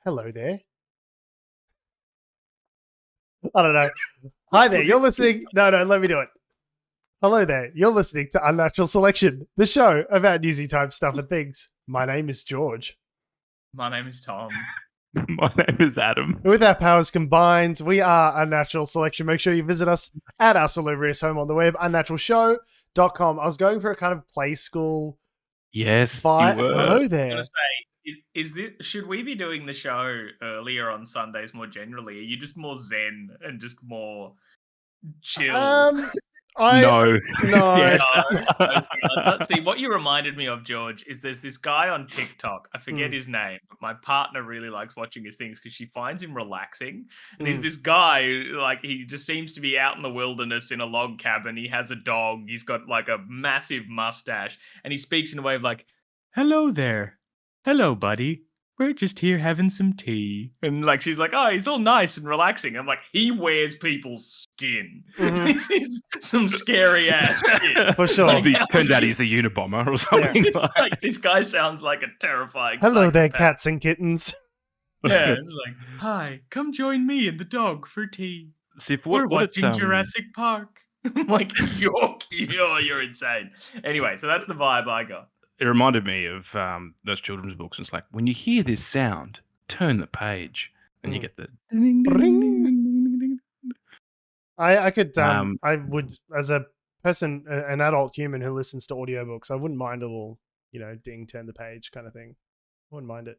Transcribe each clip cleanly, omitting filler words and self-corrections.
Hello there. I don't know. Hi there, you're listening. No, let me do it. Hello there, you're listening to Unnatural Selection, the show about newsy type stuff and things. My name is George. My name is Tom. My name is Adam. With our powers combined, we are Unnatural Selection. Make sure you visit us at our salubrious home on the web, unnaturalshow.com. I was going for a kind of play school Yes, vibe. you were. Hello I was there. gonna say, is this, should we be doing the show earlier on Sundays more generally? Are you just more zen and just more chill? No. No. Yes. That's the answer. See, what you reminded me of, George, is there's this guy on TikTok. I forget his name, but my partner really likes watching his things because she finds him relaxing. And he's this guy who, like, he just seems to be out in the wilderness in a log cabin. He has a dog. He's got like a massive mustache, and he speaks in a way of like, "Hello there, hello, buddy. We're just here having some tea." And like she's like, "Oh, he's all nice and relaxing." I'm like, he wears people's skin. This is some scary ass shit. For sure. Turns out he's the Unabomber or something. Yeah. Like, this guy sounds like a terrifying Hello there, psychopath. cats and kittens. Yeah, it's like, "Hi, come join me and the dog for tea. See, if We're what watching Jurassic Park." I'm like, you're insane. Anyway, so that's the vibe I got. It reminded me of those children's books. It's like, when you hear this sound, turn the page, and you get the ding, ding, ding, ding, ding, ding. I could, I would, as a person, an adult human who listens to audiobooks, I wouldn't mind a little, ding, turn the page kind of thing. I wouldn't mind it.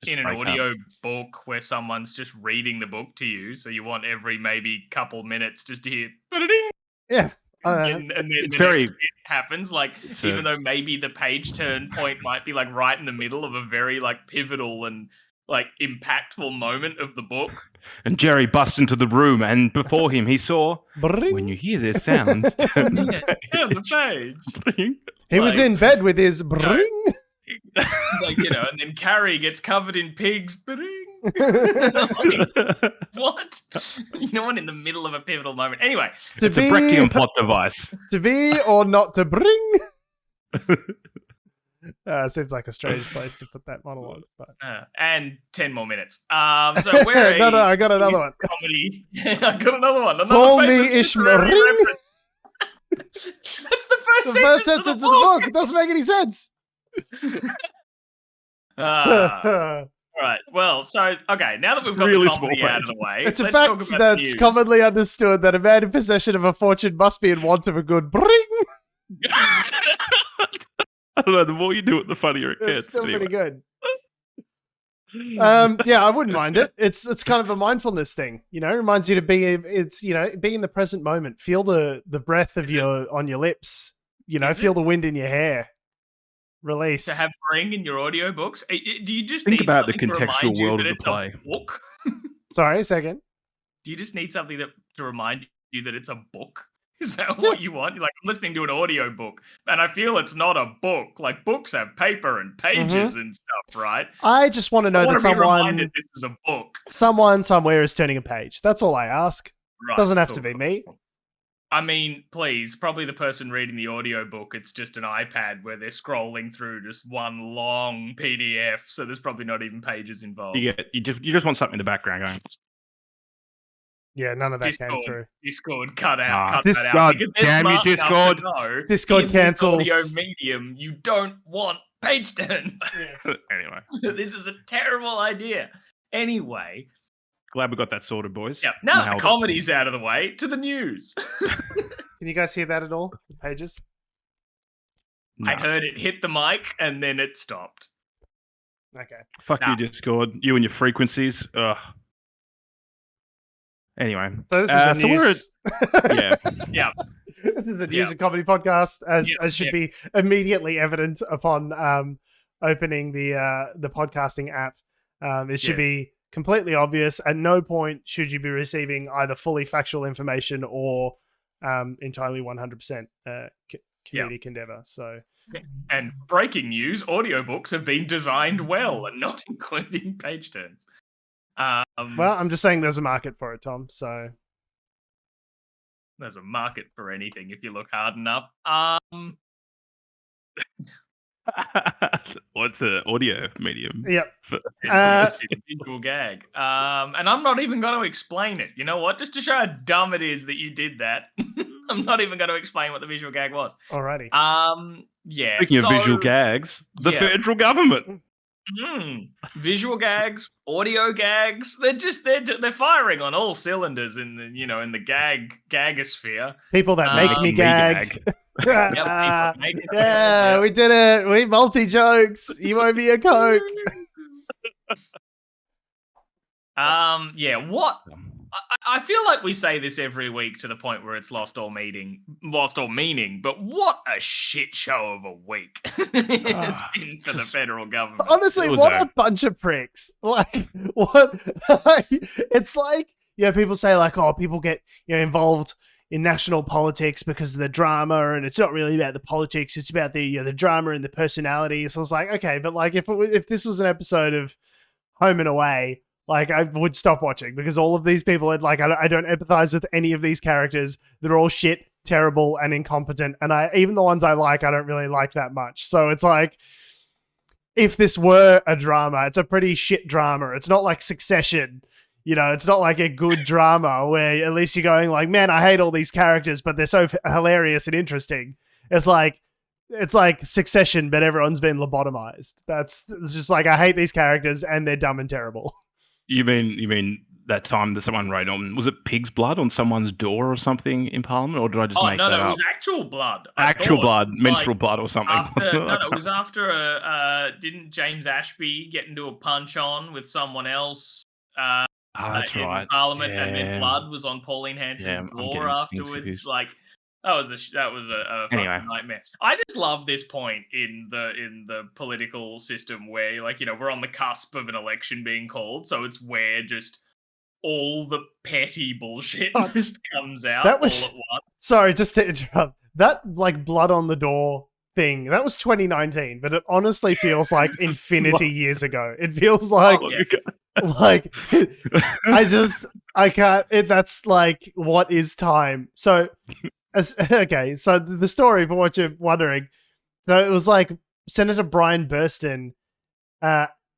Just In an break up. audio book where someone's just reading the book to you, so you want every maybe couple minutes just to hear "ba-da-ding," Yeah. and then it's the very- next bit happens. Like, even though maybe the page turn point might be like right in the middle of a very like pivotal and like impactful moment of the book. And Jerry busts into the room, and before him, he saw, Bring. when you hear this sound, turn the Turn the page. page. He was like- in bed with his bring. It's like, and then Carrie gets covered in pigs. Ba-ding. Like, what? No one in the middle of a pivotal moment. Anyway, It's a Brechtian plot device. To be or not to bring. Seems like a strange place to put that monologue. But... and 10 more minutes. So we're no, I got another one. comedy. I got another one. Another Call me famous Ishmael. literary reference. That's the first The first sentence of the book. It doesn't make any sense. All right. Well, so okay. Now that we've got Really the comedy small out of the way, It's a let's talk fact about that's the news. commonly understood that a man in possession of a fortune must be in want of a good bring. I don't know, the more you do it, the funnier it It's gets. still Anyway. pretty good. Yeah, I wouldn't mind it. It's kind of a mindfulness thing, reminds you to be in the present moment. Feel the breath of on your lips, feel the wind in your hair. Release. To have bring in your audiobooks? Do you just Think need about the something to contextual remind you world that of the it's play. a book? Sorry, a second. Do you just need something to remind you that it's a book? Is that what you want? You're like, I'm listening to an audio book, and I feel it's not a book. Like, books have paper and pages and stuff, right? I just want to know I that want to be reminded this is a book. someone somewhere is turning a page. That's all I ask. Right, Doesn't have cool, to be cool, me. cool. I mean, please, probably the person reading the audiobook, it's just an iPad where they're scrolling through just one long PDF, so there's probably not even pages involved. You just want something in the background going. Yeah, none of that came Discord, through. Discord, cut out, Ah, cut that out. Discord, Because they're damn you, smart enough to Discord. know Discord in cancels. this audio medium, you don't want page turns. Anyway, This is a terrible idea. Anyway, glad we got that sorted, boys. yeah. Now that Nailed the it. comedy's out of the way, to the news. Can you guys hear that at all? The pages? No. I heard it hit the mic and then it stopped. Okay. Fuck Nah. you, Discord. You and your frequencies. Ugh. Anyway. So this is a so we're news. Yeah. Yeah. This is a news Yeah. and comedy podcast, as should Yeah. be immediately evident upon opening the podcasting app. It should Yeah. be completely obvious. At no point should you be receiving either fully factual information or entirely 100% comedic endeavor. So And breaking news, audiobooks have been designed well and not including page turns. well, I'm just saying there's a market for it, Tom. So There's a market for anything if you look hard enough. I What's the audio medium? Yep. It's a visual gag. And I'm not even going to explain it. You know what? Just to show how dumb it is that you did that, I'm not even going to explain what the visual gag was. Alrighty. Yeah. Speaking of visual gags, the federal government. Visual gags, audio gags. They're firing on all cylinders in the gagosphere. People that make me gag. Yeah, we did it. We multi-jokes. You owe me a Coke. What? I feel like we say this every week to the point where it's lost all meaning. But what a shit show of a week it has been for the federal government. Honestly, what a bunch of pricks! Like, what? It's like, people say like, oh, people get involved in national politics because of the drama, and it's not really about the politics; it's about the drama and the personality. So I was like, okay, but like, if this was an episode of Home and Away, like, I would stop watching because all of these people, like, I don't empathize with any of these characters. They're all shit, terrible, and incompetent. And even the ones I like, I don't really like that much. So it's like, if this were a drama, it's a pretty shit drama. It's not like Succession. It's not like a good drama where at least you're going like, man, I hate all these characters, but they're so hilarious and interesting. It's like Succession, but everyone's been lobotomized. It's just like, I hate these characters and they're dumb and terrible. You mean that time that someone wrote on, was it pig's blood on someone's door or something in Parliament, or did I just make that up? No, it was actual blood. Menstrual blood or something. It was after didn't James Ashby get into a punch-on with someone else that's in right. Parliament, and then blood was on Pauline Hanson's door afterwards. Like, that was a fucking nightmare. I just love this point in the political system where, like, we're on the cusp of an election being called, so it's where just all the petty bullshit just comes out all at once. Sorry, just to interrupt. That, like, blood on the door thing, that was 2019, but it honestly feels like infinity years ago. It feels like like I can't. That's like, what is time? So. So the story, for what you're wondering, so it was like Senator Brian Burston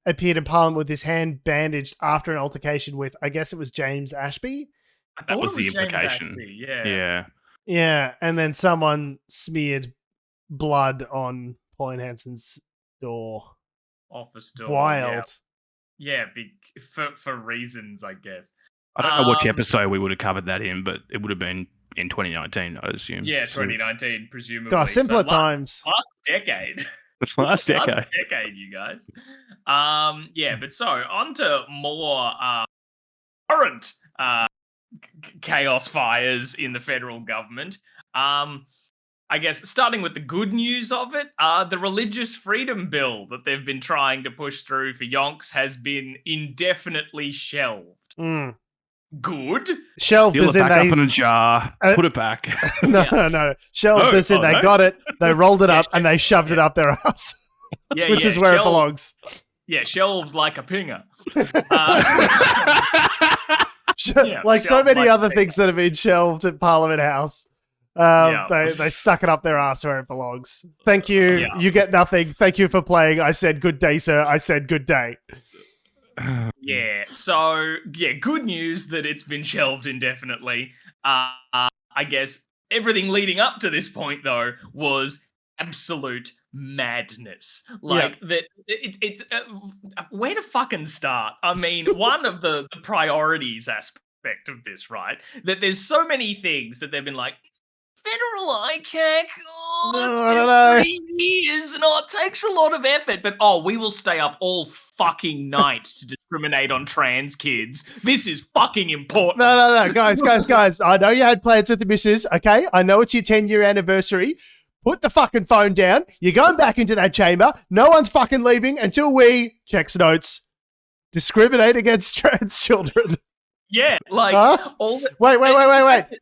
appeared in Parliament with his hand bandaged after an altercation with, I guess it was James Ashby. That was the implication. Ashby, yeah, and then someone smeared blood on Pauline Hanson's door. Office door. Wild. Yeah, for reasons, I guess. I don't know which episode we would have covered that in, but it would have been in 2019, I assume. Yeah, 2019, presumably. God, simpler times. Last decade. Last decade, you guys. But so on to more current chaos fires in the federal government. I guess starting with the good news of it, the religious freedom bill that they've been trying to push through for yonks has been indefinitely shelved. Good. Shelved Fill as it in back up in a jar. Put it back. No. Shelved as in they got it, they rolled it up, and they shoved it up their ass. Which is where it belongs. Yeah, shelved like a pinger. Like so many other things that have been shelved at Parliament House. They stuck it up their ass where it belongs. Thank you. Yeah. You get nothing. Thank you for playing. I said good day, sir. I said good day. Good news that it's been shelved indefinitely. I guess everything leading up to this point, though, was absolute madness. It's where to fucking start? I mean, one of the priorities aspect of this, right? That there's so many things that they've been like, federal ICAC, it's been 3 years, and it takes a lot of effort, but we will stay up all fucking night to discriminate on trans kids. This is fucking important. No, guys. I know you had plans with the missus, okay? I know it's your 10-year anniversary. Put the fucking phone down. You're going back into that chamber. No one's fucking leaving until we, checks notes, discriminate against trans children. Yeah, like all the- Wait.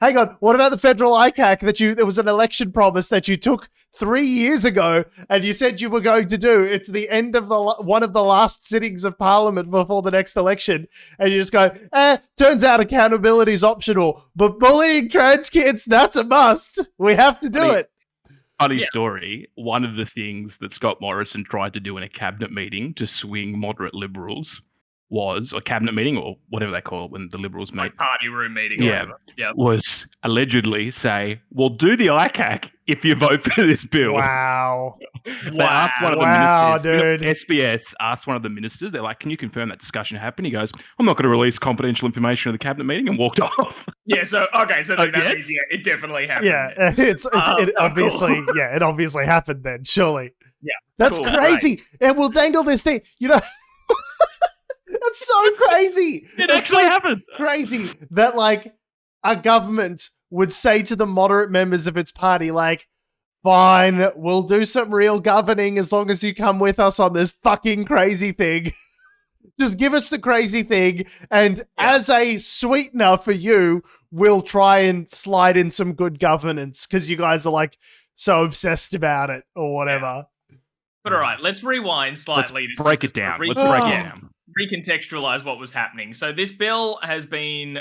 Hang on. What about the federal ICAC there was an election promise that you took 3 years ago and you said you were going to do? It's the end of one of the last sittings of Parliament before the next election, and you just go, turns out accountability is optional, but bullying trans kids, that's a must. We have to do it. Funny story. One of the things that Scott Morrison tried to do in a cabinet meeting to swing moderate Liberals was, or cabinet meeting, or whatever they call it when the Liberals meet. Like party room meeting or whatever. Yeah. Was allegedly say, well, do the ICAC if you vote for this bill. Wow. They asked one of the ministers, SBS asked one of the ministers, they're like, can you confirm that discussion happened? He goes, I'm not going to release confidential information of the cabinet meeting, and walked off. Yeah, so that means it definitely happened. Yeah, it obviously, cool. Yeah, it obviously happened then, surely. Yeah. That's crazy. Right. And we'll dangle this thing, that's so crazy. It actually happened. Crazy that like a government would say to the moderate members of its party, like, fine, we'll do some real governing as long as you come with us on this fucking crazy thing. Just give us the crazy thing, and as a sweetener for you, we'll try and slide in some good governance because you guys are like so obsessed about it or whatever. Yeah. But all right, let's rewind slightly. Let's break it down. Recontextualize what was happening. So this bill has been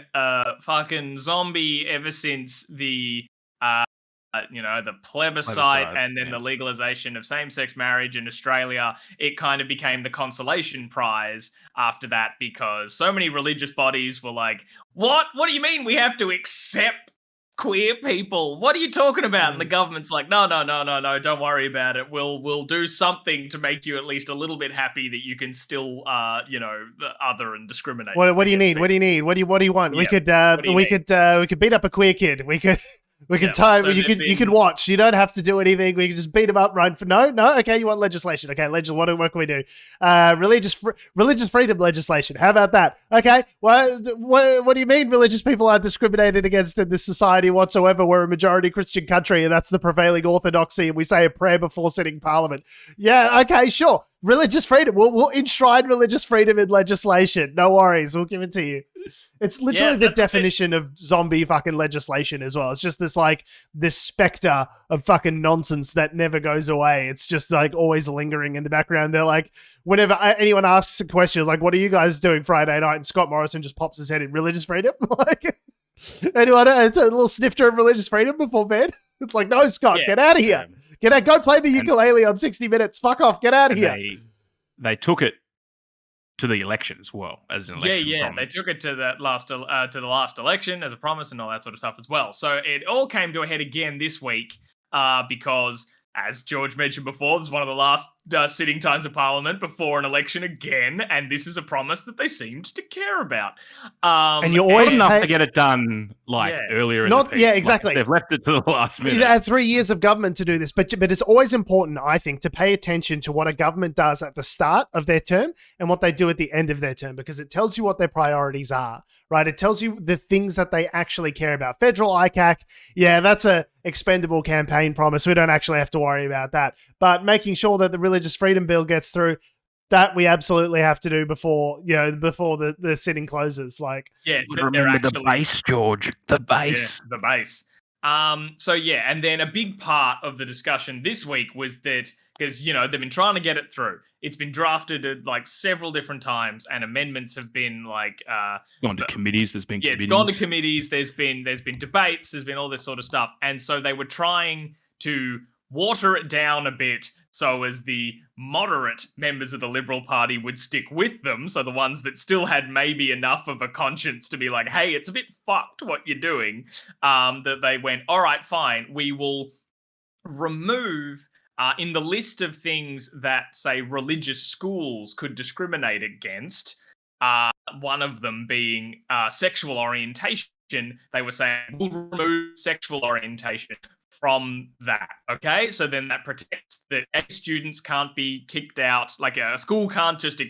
fucking zombie ever since the the plebiscite and then the legalization of same-sex marriage in Australia. It kind of became the consolation prize after that because so many religious bodies were like, what do you mean we have to accept queer people? What are you talking about? And the government's like, no, don't worry about it. We'll do something to make you at least a little bit happy that you can still other and discriminate. What do you need? What do you need? What do you want? Yeah. We could beat up a queer kid. We can you can watch. You don't have to do anything. We can just beat them up, right? No. Okay, you want legislation? Okay, what can we do? Religious freedom legislation. How about that? Okay. What do you mean religious people aren't discriminated against in this society whatsoever? We're a majority Christian country, and that's the prevailing orthodoxy. And we say a prayer before sitting Parliament. Yeah. Okay. Sure. Religious freedom. We'll enshrine religious freedom in legislation. No worries. We'll give it to you. It's literally the definition of zombie fucking legislation as well. It's just this specter of fucking nonsense that never goes away. It's just like always lingering in the background. They're like, whenever anyone asks a question, like, what are you guys doing Friday night? And Scott Morrison just pops his head in, religious freedom? Like, anyone, it's a little snifter of religious freedom before bed? It's like, no, Scott, get out of here. Get out, go play the ukulele on 60 Minutes. Fuck off, get out of here. They took it to the election as well as an election. Yeah. They took it to the last election as a promise and all that sort of stuff as well. So it all came to a head again this week because, as George mentioned before, this is one of the last sitting times of Parliament before an election again, and this is a promise that they seemed to care about. And you always enough to get it done earlier in the piece. Yeah, exactly. They've left it to the last minute. They had 3 years of government to do this, but it's always important, I think, to pay attention to what a government does at the start of their term and what they do at the end of their term, because it tells you what their priorities are, right? It tells you the things that they actually care about. Federal ICAC, that's a expendable campaign promise. We don't actually have to worry about that. But making sure that the religious freedom bill gets through, that we absolutely have to do before the sitting closes. Like, remember the base, George. The base. Yeah, the base. And then a big part of the discussion this week was that because they've been trying to get it through. It's been drafted at several different times, and amendments have been gone to committees. There's been committees. It's gone to committees. There's been debates. There's been all this sort of stuff, and so they were trying to water it down a bit so as the moderate members of the Liberal Party would stick with them. So the ones that still had maybe enough of a conscience to be like, hey, it's a bit fucked what you're doing, that they went, all right, fine, we will remove in the list of things that, say, religious schools could discriminate against, one of them being sexual orientation. They were saying, we'll remove sexual orientation from that, okay? So then that protects that students can't be kicked out. Like a school can't just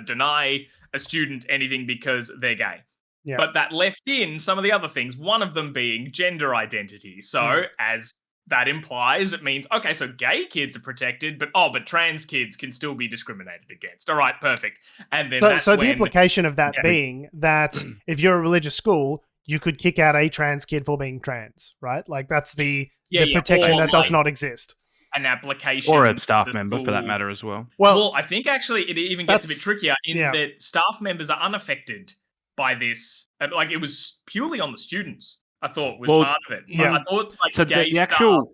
deny a student anything because they're gay. Yeah. But that left in some of the other things, one of them being gender identity. So as that implies, it means, okay, so gay kids are protected, but trans kids can still be discriminated against. All right, perfect. And then the implication of that being that if you're a religious school, you could kick out a trans kid for being trans, right? Like that's the protection that does not exist. An application. Or a staff member for that matter as well. Well, I think actually it even gets a bit trickier in that staff members are unaffected by this. Like it was purely on the students, I thought, was part of it. Yeah. I thought so the actual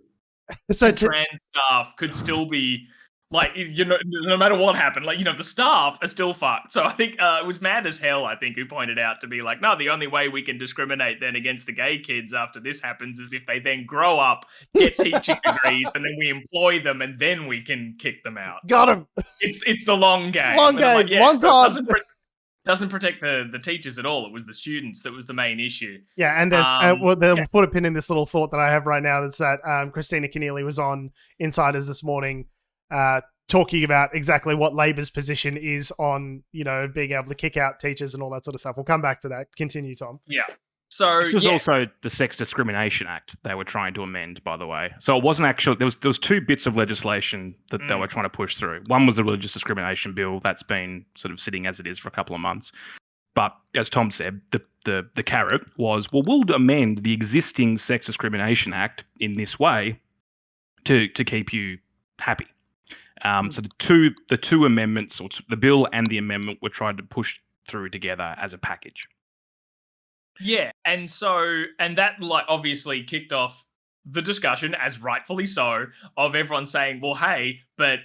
So trans staff could still be like, no matter what happened, like, the staff are still fucked. So I think it was Mad as Hell, I think, who pointed out to be like, no, the only way we can discriminate then against the gay kids after this happens is if they then grow up, get teaching degrees, and then we employ them, and then we can kick them out. Got him. It's the long game. Long game. Like, One card. Doesn't protect the teachers at all. It was the students that was the main issue. Yeah, and there's they'll put a pin in this little thought that I have right now. That's that Christina Keneally was on Insiders this morning, talking about exactly what Labor's position is on being able to kick out teachers and all that sort of stuff. We'll come back to that. Continue, Tom. Yeah. So this was also the Sex Discrimination Act they were trying to amend, by the way. So it wasn't actually there was two bits of legislation that they were trying to push through. One was the religious discrimination bill that's been sort of sitting as it is for a couple of months. But as Tom said, the carrot was, well, we'll amend the existing Sex Discrimination Act in this way to keep you happy. So the two amendments, or the bill and the amendment, were tried to push through together as a package. Yeah, and that like obviously kicked off the discussion, as rightfully so, of everyone saying, well, hey, but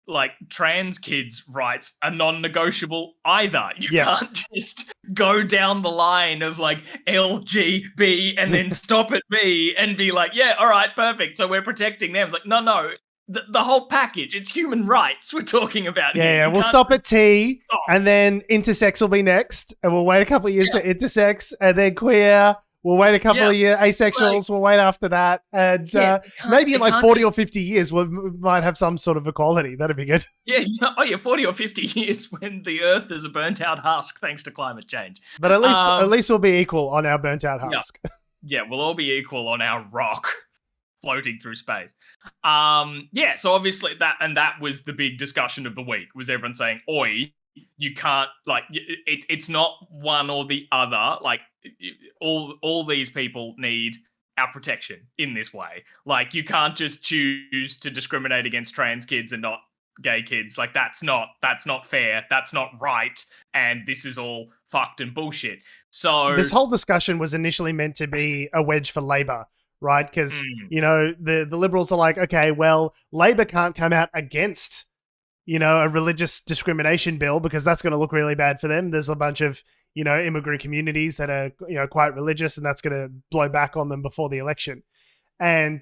like trans kids' rights are non-negotiable either. You can't just go down the line of like LGB and then stop at B and be like, yeah, all right, perfect. So we're protecting them. It's like, no. The whole package, it's human rights we're talking about here. Yeah, we'll stop at T, and then intersex will be next, and we'll wait a couple of years for intersex, and then queer, we'll wait a couple of years, asexuals, we'll wait after that, and maybe in like 40 or 50 years, we might have some sort of equality. That'd be good. Yeah, 40 or 50 years when the Earth is a burnt-out husk thanks to climate change. But at least we'll be equal on our burnt-out husk. Yeah, we'll all be equal on our rock floating through space. So obviously that was the big discussion of the week, was everyone saying, oi, you can't, like, it's not one or the other. Like, all these people need our protection in this way. Like, you can't just choose to discriminate against trans kids and not gay kids. Like, that's not fair. That's not right. And this is all fucked and bullshit. So this whole discussion was initially meant to be a wedge for Labor, right? Because, the Liberals are like, okay, well, Labor can't come out against, a religious discrimination bill because that's going to look really bad for them. There's a bunch of, immigrant communities that are, quite religious, and that's going to blow back on them before the election. And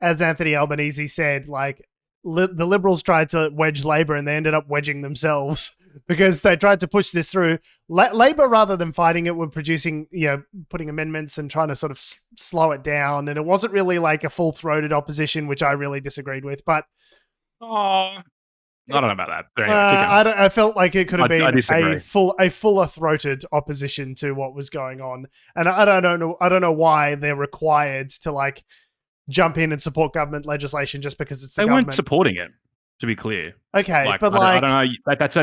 as Anthony Albanese said, like, the Liberals tried to wedge Labor and they ended up wedging themselves because they tried to push this through. Labor, rather than fighting it, were producing, putting amendments and trying to sort of slow it down. And it wasn't really like a full-throated opposition, which I really disagreed with. But I don't know about that. But anyway, I felt like it could have been a fuller-throated opposition to what was going on. And I don't know why they're required to like jump in and support government legislation just because it's the government. They weren't supporting it, to be clear. Okay, but I don't know. That's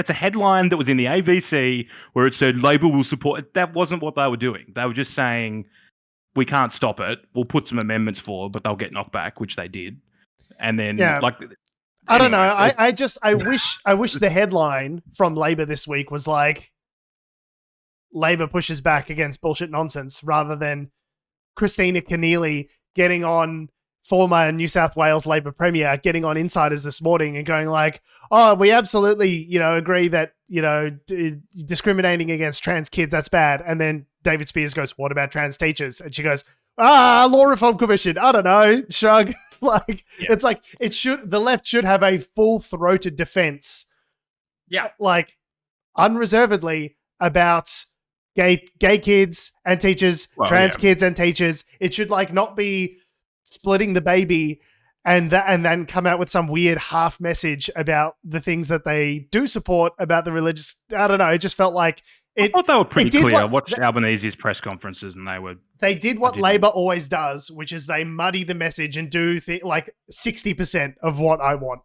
a headline that was in the ABC where it said Labor will support it. That wasn't what they were doing. They were just saying we can't stop it. We'll put some amendments forward, but they'll get knocked back, which they did. And then I don't know. I wish the headline from Labor this week was like, Labor pushes back against bullshit nonsense, rather than Christina Keneally getting on, former New South Wales Labor Premier, getting on Insiders this morning and going like, oh, we absolutely, agree that, discriminating against trans kids, that's bad. And then David Spears goes, what about trans teachers? And she goes, Law Reform Commission. I don't know. Shrug. It's like, the left should have a full-throated defense. Yeah. Like, unreservedly about gay kids and teachers, trans kids and teachers. It should like not be splitting the baby and then come out with some weird half message about the things that they do support about the religious. I don't know. It just felt like I thought they were pretty clear. I watched Albanese's press conferences and they did what Labor always does, which is they muddy the message and do like 60% of what I want.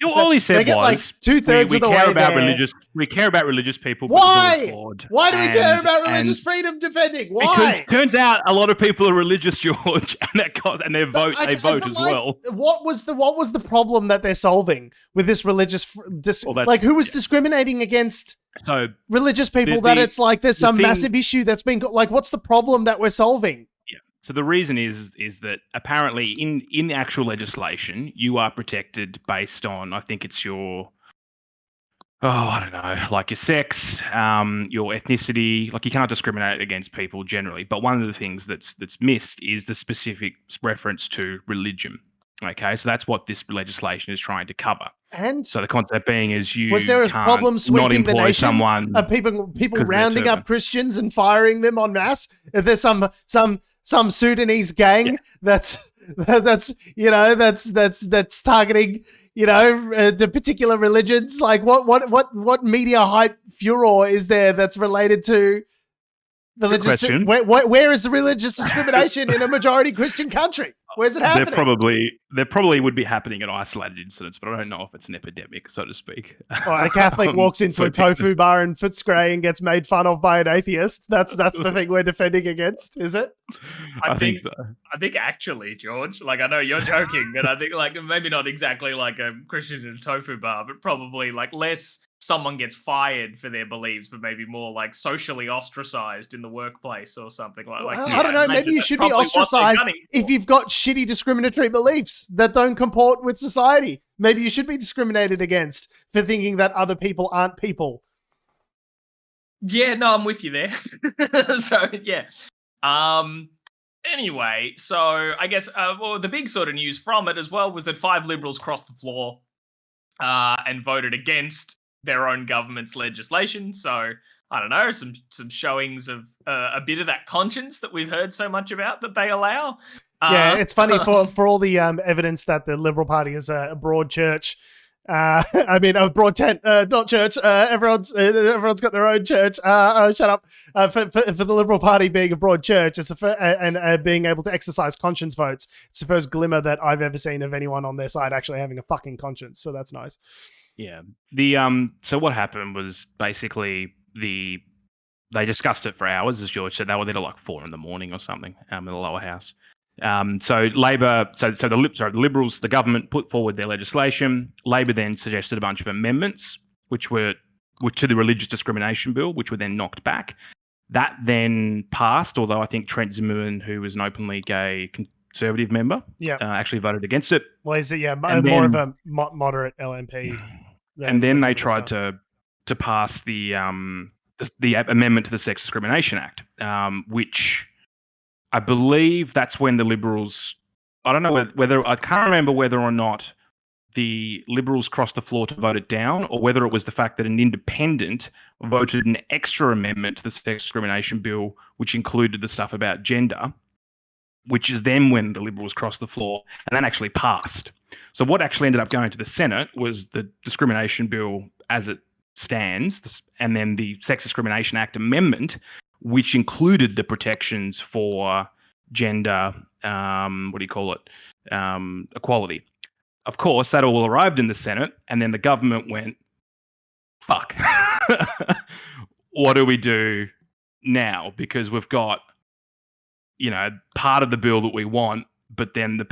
All he said was, like 2/3 of the way there. We care about religious people. Why? Why do we care about religious freedom defending? Why? Because it turns out a lot of people are religious, George, and they vote as well. What was the problem that they're solving with this religious? Who was discriminating against religious people? That it's like there's some massive issue that's been like, what's the problem that we're solving? Yeah. So the reason is that apparently in the actual legislation, you are protected based on, I think it's your, I don't know, like your sex, your ethnicity. Like you cannot discriminate against people generally. But one of the things that's missed is the specific reference to religion. Okay, so that's what this legislation is trying to cover. And so the concept being is you was there a can't problem sweeping not employ the nation? someone People rounding up Christians and firing them en masse? If there's some Sudanese gang that's targeting the particular religions, like what media hype furor is there that's related to religious? Where is the religious discrimination in a majority Christian country? Where's it happening? There probably would be happening in isolated incidents, but I don't know if it's an epidemic, so to speak. A Catholic walks into a tofu bar in Footscray and gets made fun of by an atheist. That's the thing we're defending against, is it? I think so. I think actually, George, like I know you're joking, but I think like maybe not exactly like a Christian in a tofu bar, but probably like less someone gets fired for their beliefs, but maybe more like socially ostracized in the workplace or something like. I don't know. Maybe you should be ostracized if you've got shitty discriminatory beliefs that don't comport with society. Maybe you should be discriminated against for thinking that other people aren't people. Yeah, no, I'm with you there. So yeah. Anyway, so I guess the big sort of news from it as well was that 5 Liberals crossed the floor and voted against their own government's legislation. So I don't know, some showings of a bit of that conscience that we've heard so much about that they allow. Yeah, it's funny for all the evidence that the Liberal Party is a broad church. I mean, a broad tent, not church. Everyone's got their own church. Shut up. For the Liberal Party being a broad church, and being able to exercise conscience votes, it's the first glimmer that I've ever seen of anyone on their side actually having a fucking conscience. So that's nice. Yeah. So what happened was basically they discussed it for hours, as George said. They were there till like 4 a.m. or something in the lower house. So Labor, the Liberals, the government put forward their legislation. Labor then suggested a bunch of amendments, which were to the religious discrimination bill, which were then knocked back. That then passed, although I think Trent Zimmerman, who was an openly gay Conservative member, actually voted against it. Well, is it more of a moderate LNP? And then they tried to pass the amendment to the Sex Discrimination Act, which I believe that's when the Liberals. I don't know whether I can't remember whether or not the Liberals crossed the floor to vote it down, or whether it was the fact that an independent voted an extra amendment to the Sex Discrimination Bill, which included the stuff about gender, which is then when the Liberals crossed the floor and that actually passed. So what actually ended up going to the Senate was the discrimination bill as it stands, and then the Sex Discrimination Act amendment, which included the protections for gender, equality. Of course, that all arrived in the Senate, and then the government went, fuck, what do we do now? Because we've got, part of the bill that we want, but then the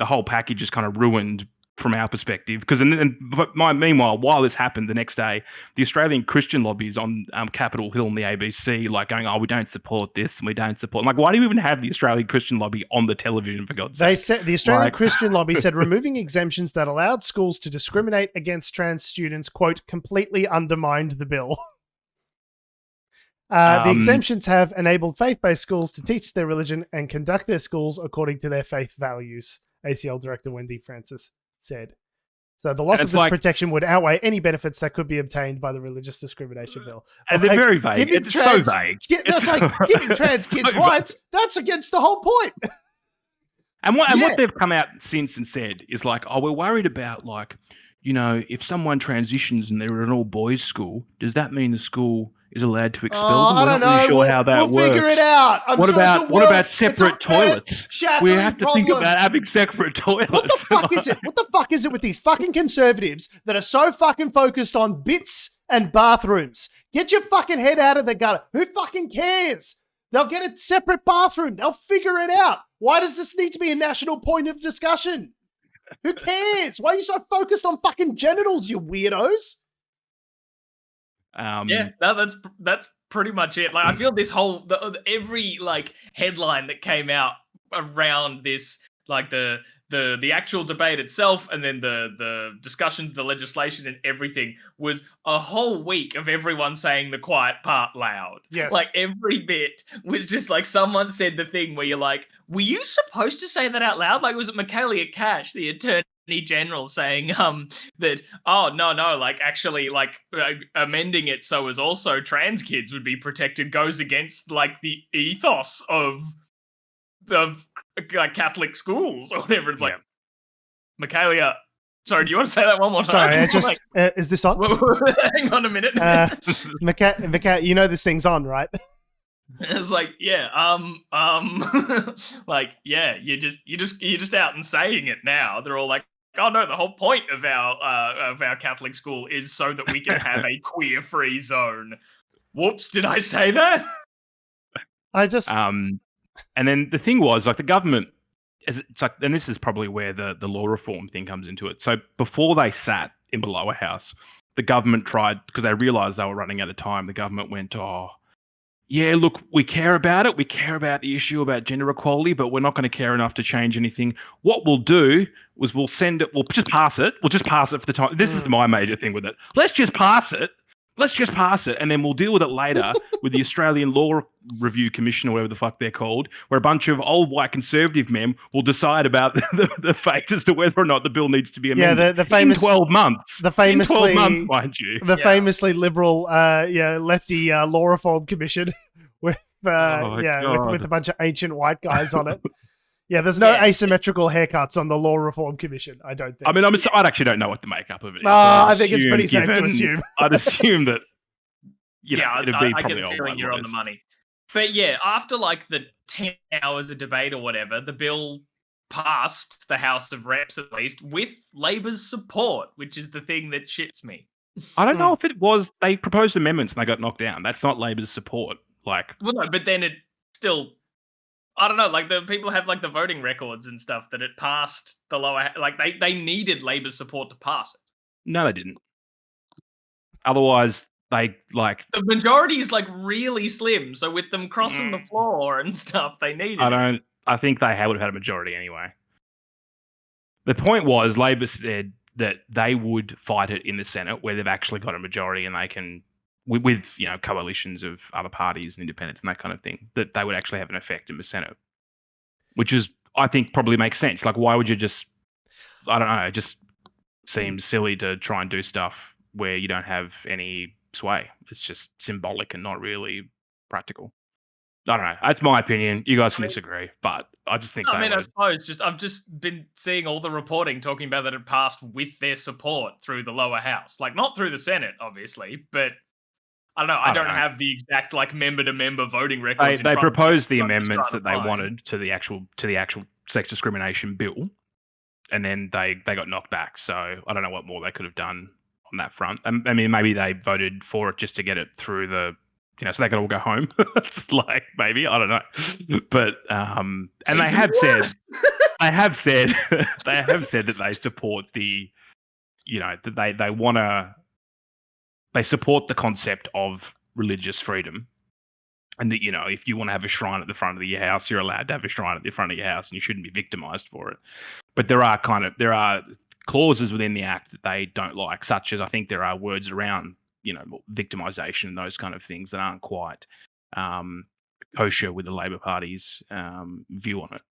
whole package is kind of ruined from our perspective. Because meanwhile, while this happened the next day, the Australian Christian lobbies on Capitol Hill and the ABC, like going, we don't support this and we don't support. I'm like, why do you even have the Australian Christian lobby on the television, for God's sake? They said the Australian Christian lobby said removing exemptions that allowed schools to discriminate against trans students, quote, completely undermined the bill. The exemptions have enabled faith-based schools to teach their religion and conduct their schools according to their faith values, ACL Director Wendy Francis said. So the loss of this protection would outweigh any benefits that could be obtained by the religious discrimination bill. And they're very vague. It's so vague. That's like giving trans kids rights. That's against the whole point. And what they've come out since and said is like, we're worried about if someone transitions and they're at an all-boys school, does that mean the school is allowed to expel them? I don't know. Really sure how that works. We'll figure it out. What about separate toilets? We have to think about having separate toilets. What the fuck is it? What the fuck is it with these fucking conservatives that are so fucking focused on bits and bathrooms? Get your fucking head out of the gutter. Who fucking cares? They'll get a separate bathroom. They'll figure it out. Why does this need to be a national point of discussion? Who cares? Why are you so focused on fucking genitals, you weirdos? That's pretty much it. Like, I feel this whole every like headline that came out around this, like the actual debate itself, and then the discussions, the legislation, and everything was a whole week of everyone saying the quiet part loud. Yes. Like every bit was just like someone said the thing where you're like, were you supposed to say that out loud? Like, was it Michaelia Cash, the Attorney General, saying that, oh no, like actually like amending it so as also trans kids would be protected goes against like the ethos of like Catholic schools or whatever. It's like, Michaelia, sorry, do you want to say that one more time? Sorry, I just is this on? Hang on a minute. You know this thing's on, right? It's like, like, you're just out and saying it now. They're all like, oh no, the whole point of our Catholic school is so that we can have a queer-free zone. Whoops, did I say that? I just and then the thing was, like, the government, it's like, and this is probably where the law reform thing comes into it. So before they sat in the lower house, the government tried, because they realised they were running out of time, the government went, oh, yeah, look, we care about it. We care about the issue about gender equality, but we're not going to care enough to change anything. What we'll do is we'll just pass it. We'll just pass it for the time. This is my major thing with it. Let's just pass it. And then we'll deal with it later with the Australian Law Review Commission, or whatever the fuck they're called, where a bunch of old white conservative men will decide about the facts as to whether or not the bill needs to be amended. Yeah, the famous, in 12 months. The famously, in 12 months, mind you. The famously liberal, lefty law reform commission with with a bunch of ancient white guys on it. Yeah, there's no asymmetrical haircuts on the Law Reform Commission, I don't think. I mean, I actually don't know what the makeup of it is. I think it's pretty safe to assume. I'd assume that, it'd be I probably get the feeling you're on the money. But yeah, after like the 10 hours of debate or whatever, the bill passed the House of Reps, at least, with Labor's support, which is the thing that shits me. I don't know if it was, they proposed amendments and they got knocked down. That's not Labor's support. Like, well, no, but then it still, I don't know, like the people have like the voting records and stuff that it passed the lower, like they needed Labor's support to pass it. No, they didn't. Otherwise, they like, the majority is like really slim. So with them crossing the floor and stuff, they needed I think they would have had a majority anyway. The point was, Labor said that they would fight it in the Senate, where they've actually got a majority and they can, with coalitions of other parties and independents and that kind of thing, that they would actually have an effect in the Senate, which is, I think, probably makes sense. Like, why would you just, I don't know, it just seems silly to try and do stuff where you don't have any sway. It's just symbolic and not really practical. I don't know. That's my opinion. You guys can disagree, but I just think I suppose I've just been seeing all the reporting talking about that it passed with their support through the lower house, like not through the Senate, obviously, but I don't know. I don't have the exact like member-to-member voting records. They proposed the amendments that they wanted to the actual sex discrimination bill, and then they got knocked back. So I don't know what more they could have done on that front. I mean, maybe they voted for it just to get it through the, so they could all go home. It's like, maybe, I don't know. But and they have said that they support the, that they support the concept of religious freedom, and that, if you want to have a shrine at the front of your house, you're allowed to have a shrine at the front of your house, and you shouldn't be victimized for it. But there are clauses within the act that they don't like, such as, I think there are words around, victimization and those kind of things that aren't quite kosher with the Labor Party's view on it.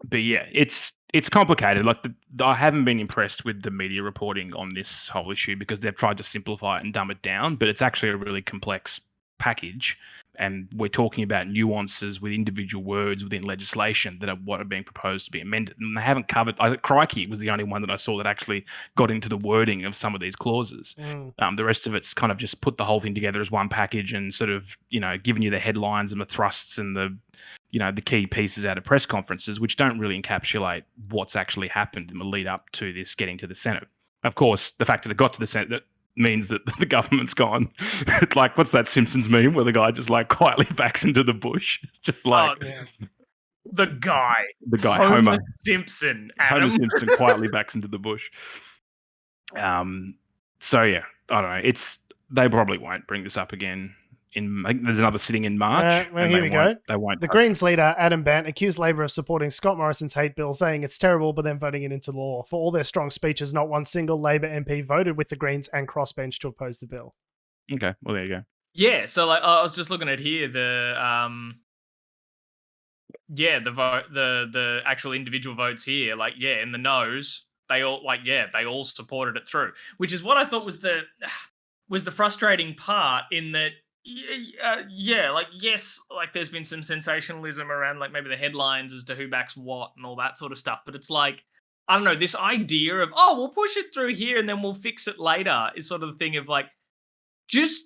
But yeah, it's complicated. Like, I haven't been impressed with the media reporting on this whole issue, because they've tried to simplify it and dumb it down, but it's actually a really complex package, and we're talking about nuances with individual words within legislation that are what are being proposed to be amended, and they haven't covered. Crikey was the only one that I saw that actually got into the wording of some of these clauses. The rest of it's kind of just put the whole thing together as one package and sort of, giving you the headlines and the thrusts and the key pieces out of press conferences, which don't really encapsulate what's actually happened in the lead up to this getting to the Senate. Of course, the fact that it got to the Senate means that the government's gone. It's like, what's that Simpsons meme where the guy just like quietly backs into the bush? Just like the guy Homer Simpson, Adam. Homer Simpson quietly backs into the bush. So yeah, I don't know. They probably won't bring this up again. I think there's another sitting in March. Well, here we go. They won't. The Greens leader, Adam Bant, accused Labor of supporting Scott Morrison's hate bill, saying it's terrible, but then voting it into law. For all their strong speeches, not one single Labor MP voted with the Greens and crossbench to oppose the bill. Okay, well, there you go. Yeah, so like I was just looking at here, the vote, the actual individual votes here, like, yeah, in the no's, they all supported it through, which is what I thought was the frustrating part in that. Yes, like there's been some sensationalism around like maybe the headlines as to who backs what and all that sort of stuff, but it's like, I don't know, this idea of, oh, we'll push it through here and then we'll fix it later is sort of the thing of like, just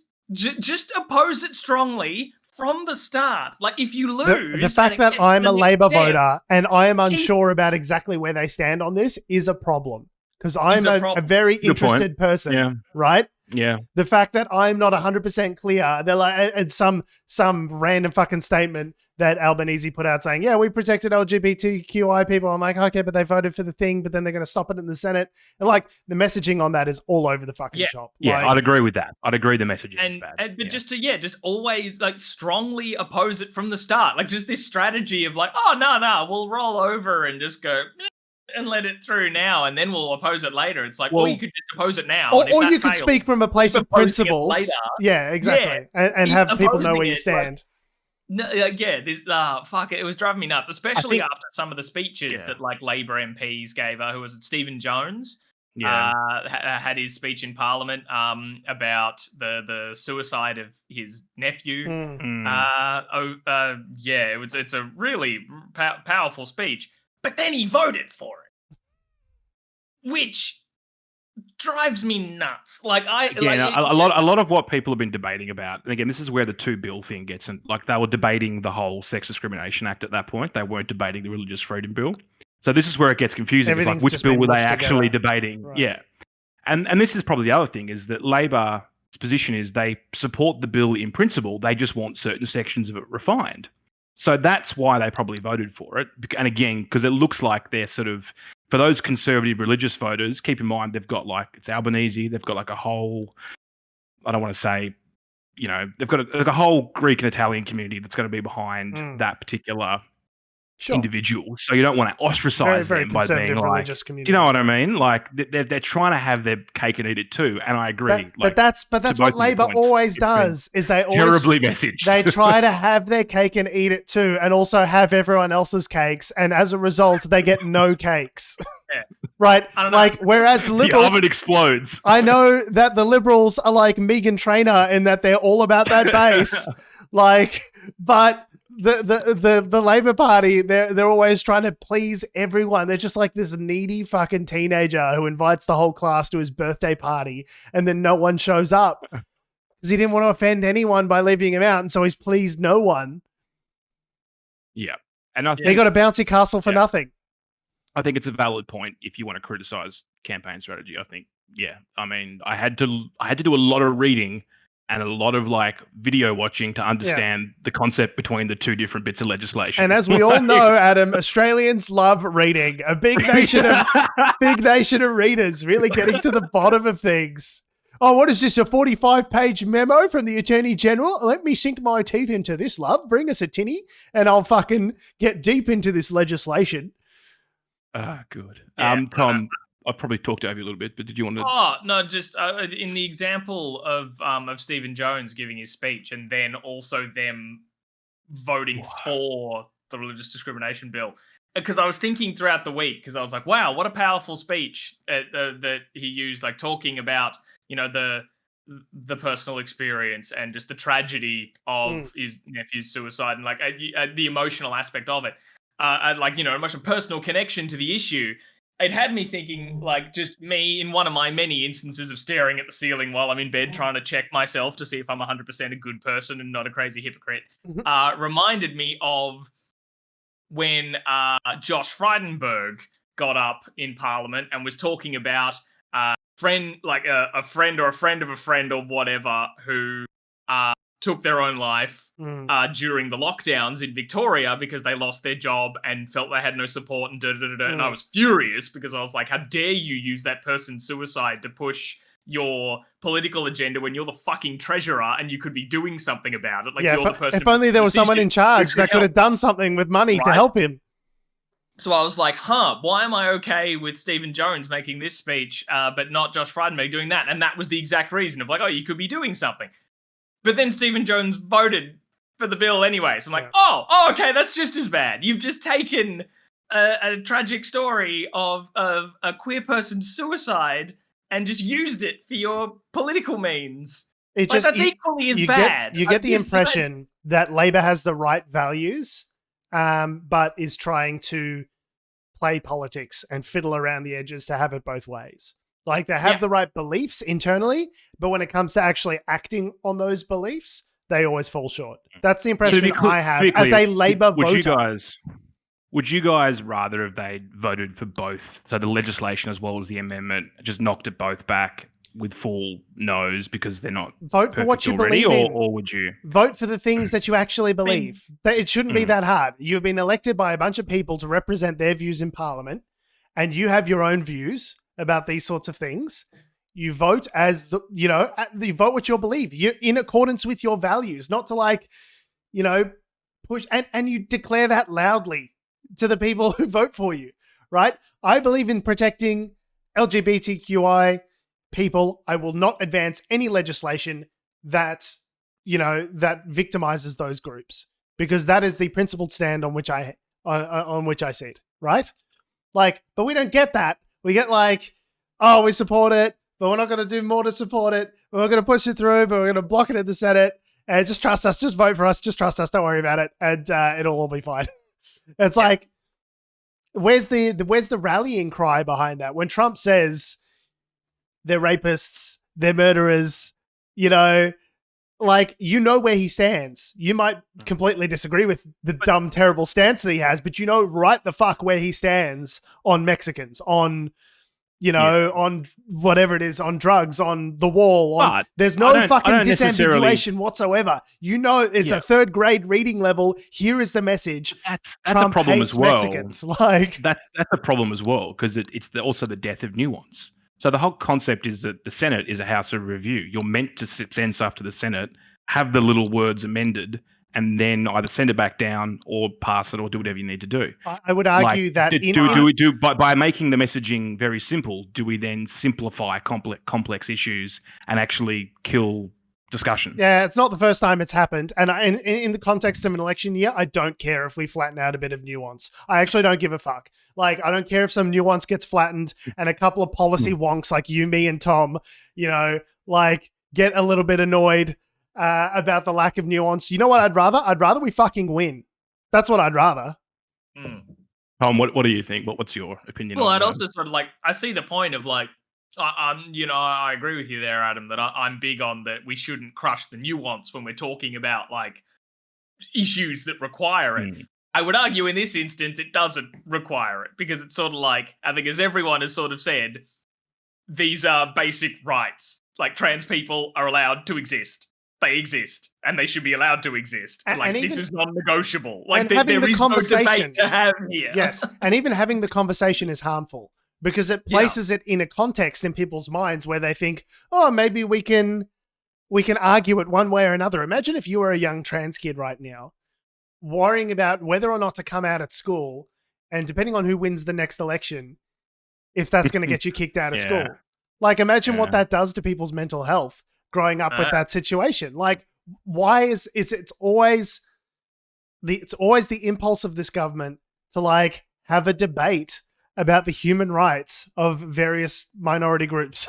oppose it strongly from the start. Like if you lose, the fact that I'm a Labor voter and I am unsure about exactly where they stand on this is a problem, because I'm a very interested person, right? Yeah. The fact that I'm not 100% clear, they're like, and some random fucking statement that Albanese put out saying, yeah, we protected LGBTQI people. I'm like, okay, but they voted for the thing, but then they're going to stop it in the Senate. And like the messaging on that is all over the fucking shop. Yeah, like, I'd agree with that. I'd agree the messaging is bad. But just always like strongly oppose it from the start. Like just this strategy of like, oh, no, we'll roll over and just go and let it through now, and then we'll oppose it later. It's like, well, you could just oppose it now. Or you could speak from a place of principles. Yeah, exactly. And have people know where you stand. Fuck it. It was driving me nuts, especially after some of the speeches that like Labor MPs gave. Who was it? Stephen Jones. Had his speech in Parliament about the suicide of his nephew. It's a really powerful speech. But then he voted for it, which drives me nuts. A lot of what people have been debating about, and again, this is where the 2 bill thing gets in. Like they were debating the whole Sex Discrimination Act at that point. They weren't debating the Religious Freedom Bill. So this is where it gets confusing. It's like, which bill were they actually debating? Right. Yeah, and this is probably the other thing is that Labor's position is they support the bill in principle. They just want certain sections of it refined. So that's why they probably voted for it. And again, because it looks like they're sort of, for those conservative religious voters, keep in mind, they've got like, it's Albanese, they've got like a whole, I don't want to say, they've got a whole Greek and Italian community that's going to be behind that particular individual. So you don't want to ostracize them by being like, do you know what I mean? Like they're trying to have their cake and eat it too. And I agree. But that's what Labor always does, is they always terribly messaged. They try to have their cake and eat it too, and also have everyone else's cakes. And as a result, they get no cakes. Right? Like, whereas the Liberals... The oven explodes. I know that the Liberals are like Meghan Trainor in that they're all about that base. But... The Labor Party, they're always trying to please everyone. They're just like this needy fucking teenager who invites the whole class to his birthday party, and then no one shows up because he didn't want to offend anyone by leaving him out, and so he's pleased no one. Yeah, and I think they got a bouncy castle for nothing. I think it's a valid point if you want to criticize campaign strategy. I think, I mean, I had to do a lot of reading and a lot of like video watching to understand the concept between the 2 different bits of legislation. And as we all know, Adam, Australians love reading. A big nation of readers, really getting to the bottom of things. Oh, what is this, a 45-page memo from the Attorney General? Let me sink my teeth into this, love. Bring us a tinny, and I'll fucking get deep into this legislation. Good. Tom, I've probably talked over you a little bit, but did you want to? Oh no, just in the example of Stephen Jones giving his speech, and then also them voting for the religious discrimination bill. Because I was thinking throughout the week, because I was like, wow, what a powerful speech that he used, like talking about the personal experience and just the tragedy of his nephew's suicide and like the emotional aspect of it, a much personal connection to the issue. It had me thinking, like, just me in one of my many instances of staring at the ceiling while I'm in bed trying to check myself to see if I'm 100% a good person and not a crazy hypocrite, reminded me of when Josh Frydenberg got up in Parliament and was talking about a friend or a friend of a friend or whatever who took their own life during the lockdowns in Victoria because they lost their job and felt they had no support and and I was furious because I was like, how dare you use that person's suicide to push your political agenda when you're the fucking treasurer and you could be doing something about it. Like yeah, you're the person. if only there was someone in charge that could have done something with money to help him. So I was like, why am I okay with Stephen Jones making this speech, but not Josh Frydenberg doing that? And that was the exact reason of like, oh, you could be doing something. But then Stephen Jones voted for the bill anyway. So I'm like, oh, okay, that's just as bad. You've just taken a tragic story of a queer person's suicide and just used it for your political means. That's equally as bad. You get the impression that Labor has the right values, but is trying to play politics and fiddle around the edges to have it both ways. Like they have the right beliefs internally, but when it comes to actually acting on those beliefs, they always fall short. That's the impression I have as a Labor voter. Would you guys rather if they voted for both, so the legislation as well as the amendment, just knocked it both back with full no's because they're not vote for what you believe in, or would you vote for the things that you actually believe? It shouldn't be that hard. You've been elected by a bunch of people to represent their views in Parliament, and you have your own views about these sorts of things. You vote you vote what you believe. You're in accordance with your values, not to push and you declare that loudly to the people who vote for you, right? I believe in protecting LGBTQI people. I will not advance any legislation that victimizes those groups, because that is the principled stand on which I sit, right? But we don't get that. We get we support it, but we're not going to do more to support it. We're going to push it through, but we're going to block it in the Senate. And just trust us. Just vote for us. Just trust us. Don't worry about it, and it'll all be fine. It's where's the rallying cry behind that? When Trump says they're rapists, they're murderers, where he stands. You might completely disagree with the dumb, terrible stance that he has, but you know right the fuck where he stands on Mexicans, on on whatever it is, on drugs, on the wall. There's no fucking disambiguation whatsoever. It's a third grade reading level. Here is the message. That's a problem as well. Mexicans. That's a problem as well, because it's also the death of nuance. So the whole concept is that the Senate is a house of review. You're meant to send stuff to the Senate, have the little words amended, and then either send it back down or pass it or do whatever you need to do. I would argue that by making the messaging very simple, do we then simplify complex issues and actually kill discussion? Yeah, it's not the first time it's happened. And in the context of an election year, I don't care if we flatten out a bit of nuance. I actually don't give a fuck. I don't care if some nuance gets flattened and a couple of policy wonks like you, me, and Tom, get a little bit annoyed about the lack of nuance. You know what I'd rather? I'd rather we fucking win. That's what I'd rather. Tom, what do you think? What's your opinion? Well, I'd also sort of I see the point of I agree with you there, Adam, that I'm big on that we shouldn't crush the nuance when we're talking about issues that require it. I would argue in this instance it doesn't require it, because it's sort of I think as everyone has sort of said, these are basic rights. Trans people are allowed to exist. They exist, and they should be allowed to exist. This is non-negotiable. There is no debate to have here. Yes, and even having the conversation is harmful, because it places it in a context in people's minds where they think, oh, maybe we can argue it one way or another. Imagine if you were a young trans kid right now, worrying about whether or not to come out at school, and depending on who wins the next election, if that's going to get you kicked out of school. Imagine what that does to people's mental health growing up with that situation. Why is it's always the impulse of this government to have a debate about the human rights of various minority groups?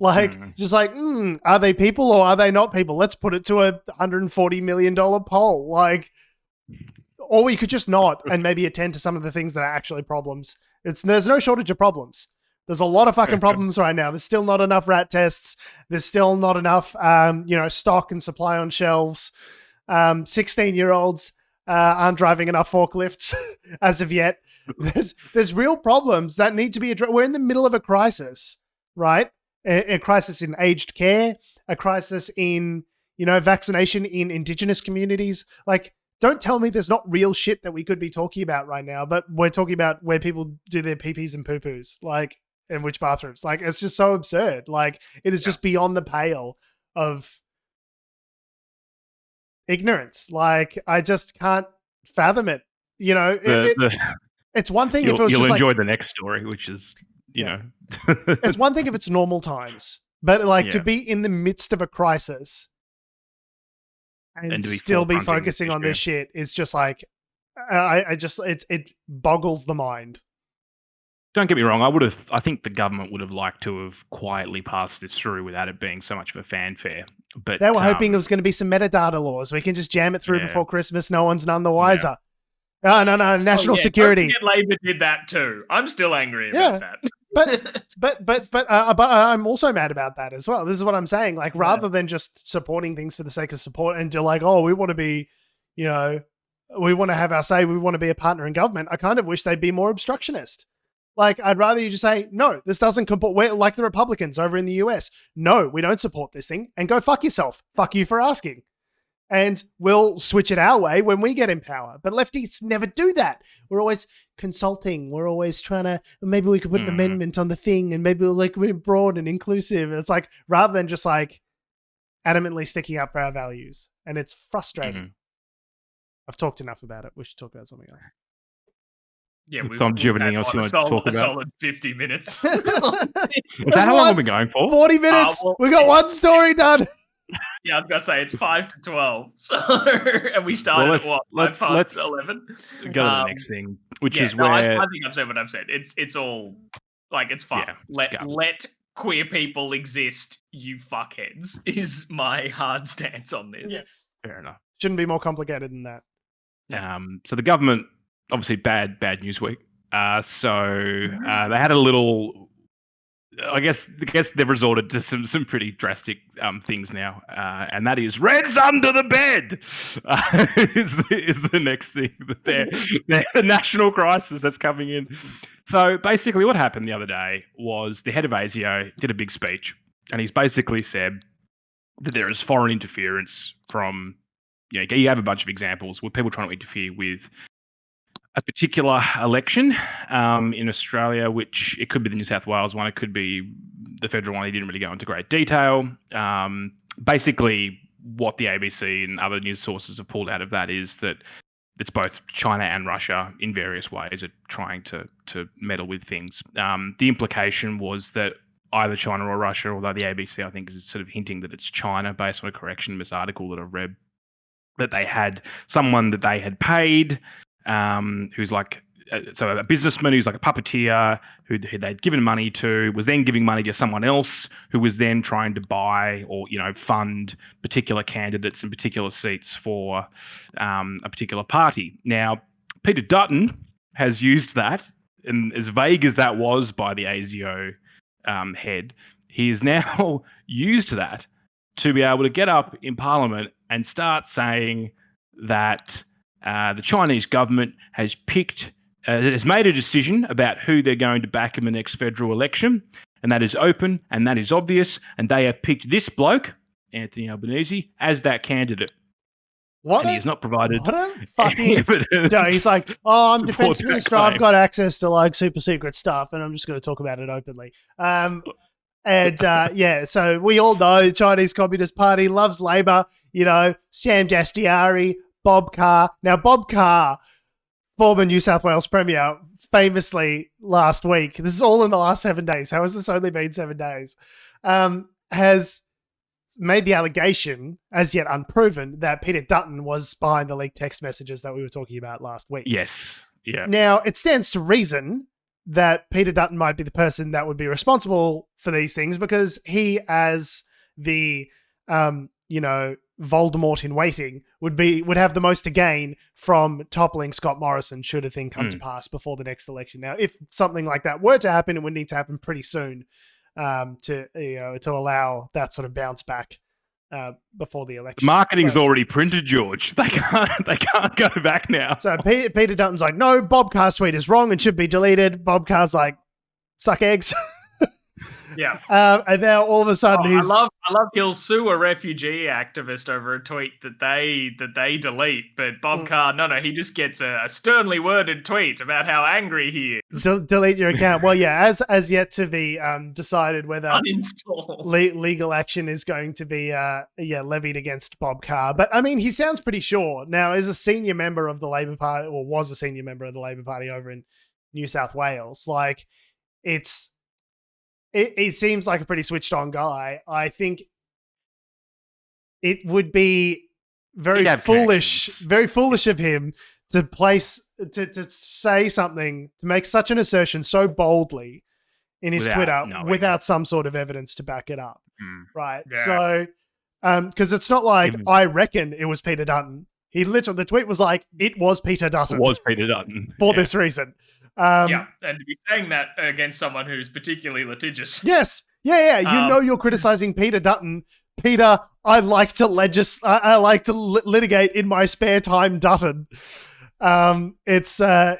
Are they people or are they not people? Let's put it to a $140 million poll. Or we could just not and maybe attend to some of the things that are actually problems. There's no shortage of problems. There's a lot of fucking problems right now. There's still not enough rat tests. There's still not enough, stock and supply on shelves. 16-year-olds aren't driving enough forklifts as of yet. There's real problems that need to be addressed. We're in the middle of a crisis, right? A crisis in aged care, a crisis in, vaccination in Indigenous communities. Don't tell me there's not real shit that we could be talking about right now, but we're talking about where people do their pee-pees and poo-poos. in which bathrooms. Like, it's just so absurd. Like, it is just beyond the pale of ignorance. Like, I just can't fathom it. You know, it's one thing if it was you'll just enjoy the next story, which is, you know. It's one thing if it's normal times, but like to be in the midst of a crisis and still be focusing on this shit is just like, it boggles the mind. Don't get me wrong. I think the government would have liked to have quietly passed this through without it being so much of a fanfare. But they were hoping it was going to be some metadata laws. We can just jam it through before Christmas. No one's none the wiser. Oh, no, national security. Labor did that too. I'm still angry about that. But I'm also mad about that as well. This is what I'm saying. Like, rather than just supporting things for the sake of support and you're like, oh, we want to be, you know, we want to have our say, we want to be a partner in government. I kind of wish they'd be more obstructionist. Like, I'd rather you just say, no, this doesn't comport. We're like the Republicans over in the US. No, we don't support this thing, and go fuck yourself. Fuck you for asking. And we'll switch it our way when we get in power. But lefties never do that. We're always consulting. We're always trying to, maybe we could put an amendment on the thing, and maybe we're broad and inclusive. It's like, rather than just like adamantly sticking up for our values. And it's frustrating. I've talked enough about it. We should talk about something else. Yeah, Tom, do you have anything else you want to talk about? A solid 50 minutes. Is that how long we've been going for? 40 minutes. We got one story done. Yeah, I was gonna say it's 5 to 12. So, and we started at what? Let's 11. Go to the next thing, which is where I think I've said what I've said. It's all like it's fun. Let queer people exist, you fuckheads. Is my hard stance on this. Yes, fair enough. Shouldn't be more complicated than that. So the government, obviously bad news week. So they had a little. I guess they've resorted to some pretty drastic things now, and that is Red's under the bed is the next thing that they're the national crisis that's coming in. So basically, what happened the other day was the head of ASIO did a big speech, and he's basically said that there is foreign interference from, you have a bunch of examples where people trying to interfere with a particular election in Australia, which it could be the New South Wales one, it could be the federal one. He didn't really go into great detail. Basically, what the ABC and other news sources have pulled out of that is that it's both China and Russia in various ways are trying to meddle with things. The implication was that either China or Russia, although the ABC, I think, is sort of hinting that it's China based on a correction in this article that I read, that they had someone that they had paid who's like, so a businessman who's like a puppeteer who they'd given money to, was then giving money to someone else who was then trying to buy or, fund particular candidates and particular seats for a particular party. Now, Peter Dutton has used that, and as vague as that was by the ASIO head, he has now used that to be able to get up in Parliament and start saying that the Chinese government has made a decision about who they're going to back in the next federal election, and that is open and that is obvious, and they have picked this bloke, Anthony Albanese, as that candidate. He has not provided fucking evidence. No, he's like, I'm defense minister, I've got access to like super secret stuff, and I'm just going to talk about it openly. So we all know the Chinese Communist Party loves Labor, Sam Dastyari, Bob Carr. Now, Bob Carr, former New South Wales Premier, famously last week, this is all in the last 7 days. How has this only been 7 days? Has made the allegation, as yet unproven, that Peter Dutton was behind the leaked text messages that we were talking about last week. Yes. Yeah. Now, it stands to reason that Peter Dutton might be the person that would be responsible for these things, because he, as the, Voldemort in waiting, would have the most to gain from toppling Scott Morrison should a thing come to pass before the next election. Now, if something like that were to happen, it would need to happen pretty soon to allow that sort of bounce back before the election. Marketing's already printed, George. They can't go back now. So Peter Dutton's like, no, Bob Carr's tweet is wrong and should be deleted. Bob Carr's like, suck eggs. Yeah. And now all of a sudden I love he'll sue a refugee activist over a tweet that they delete, but Bob Carr, no, he just gets a sternly worded tweet about how angry he is. So delete your account. Well, yeah, as yet to be decided whether Uninstall. legal action is going to be levied against Bob Carr. But I mean, he sounds pretty sure now. As a senior member of the Labor Party, or was a senior member of the Labor Party over in New South Wales, like it seems like a pretty switched on guy. I think it would be very foolish of him to say something, to make such an assertion so boldly in his Twitter without some sort of evidence to back it up. Right. Yeah. So, because it's not like I reckon it was Peter Dutton. He literally, the tweet was like, it was Peter Dutton. It was Peter Dutton. For this reason. And to be saying that against someone who's particularly litigious. Yes. Yeah. You you're criticizing Peter Dutton. Peter, I like to litigate in my spare time, Dutton. It's a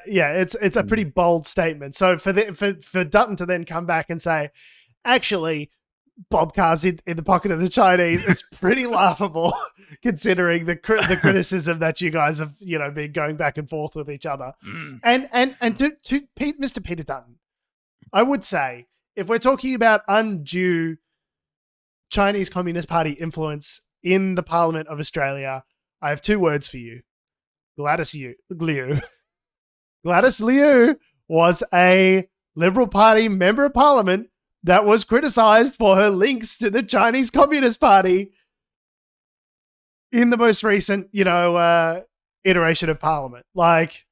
pretty bold statement. So for Dutton to then come back and say, actually, Bob Carr's in the pocket of the Chinese, is pretty laughable considering the criticism that you guys have, been going back and forth with each other. And to Mr. Peter Dutton, I would say, if we're talking about undue Chinese Communist Party influence in the Parliament of Australia, I have two words for you. Gladys Liu. Gladys Liu was a Liberal Party member of Parliament that was criticised for her links to the Chinese Communist Party in the most recent, iteration of Parliament. Like,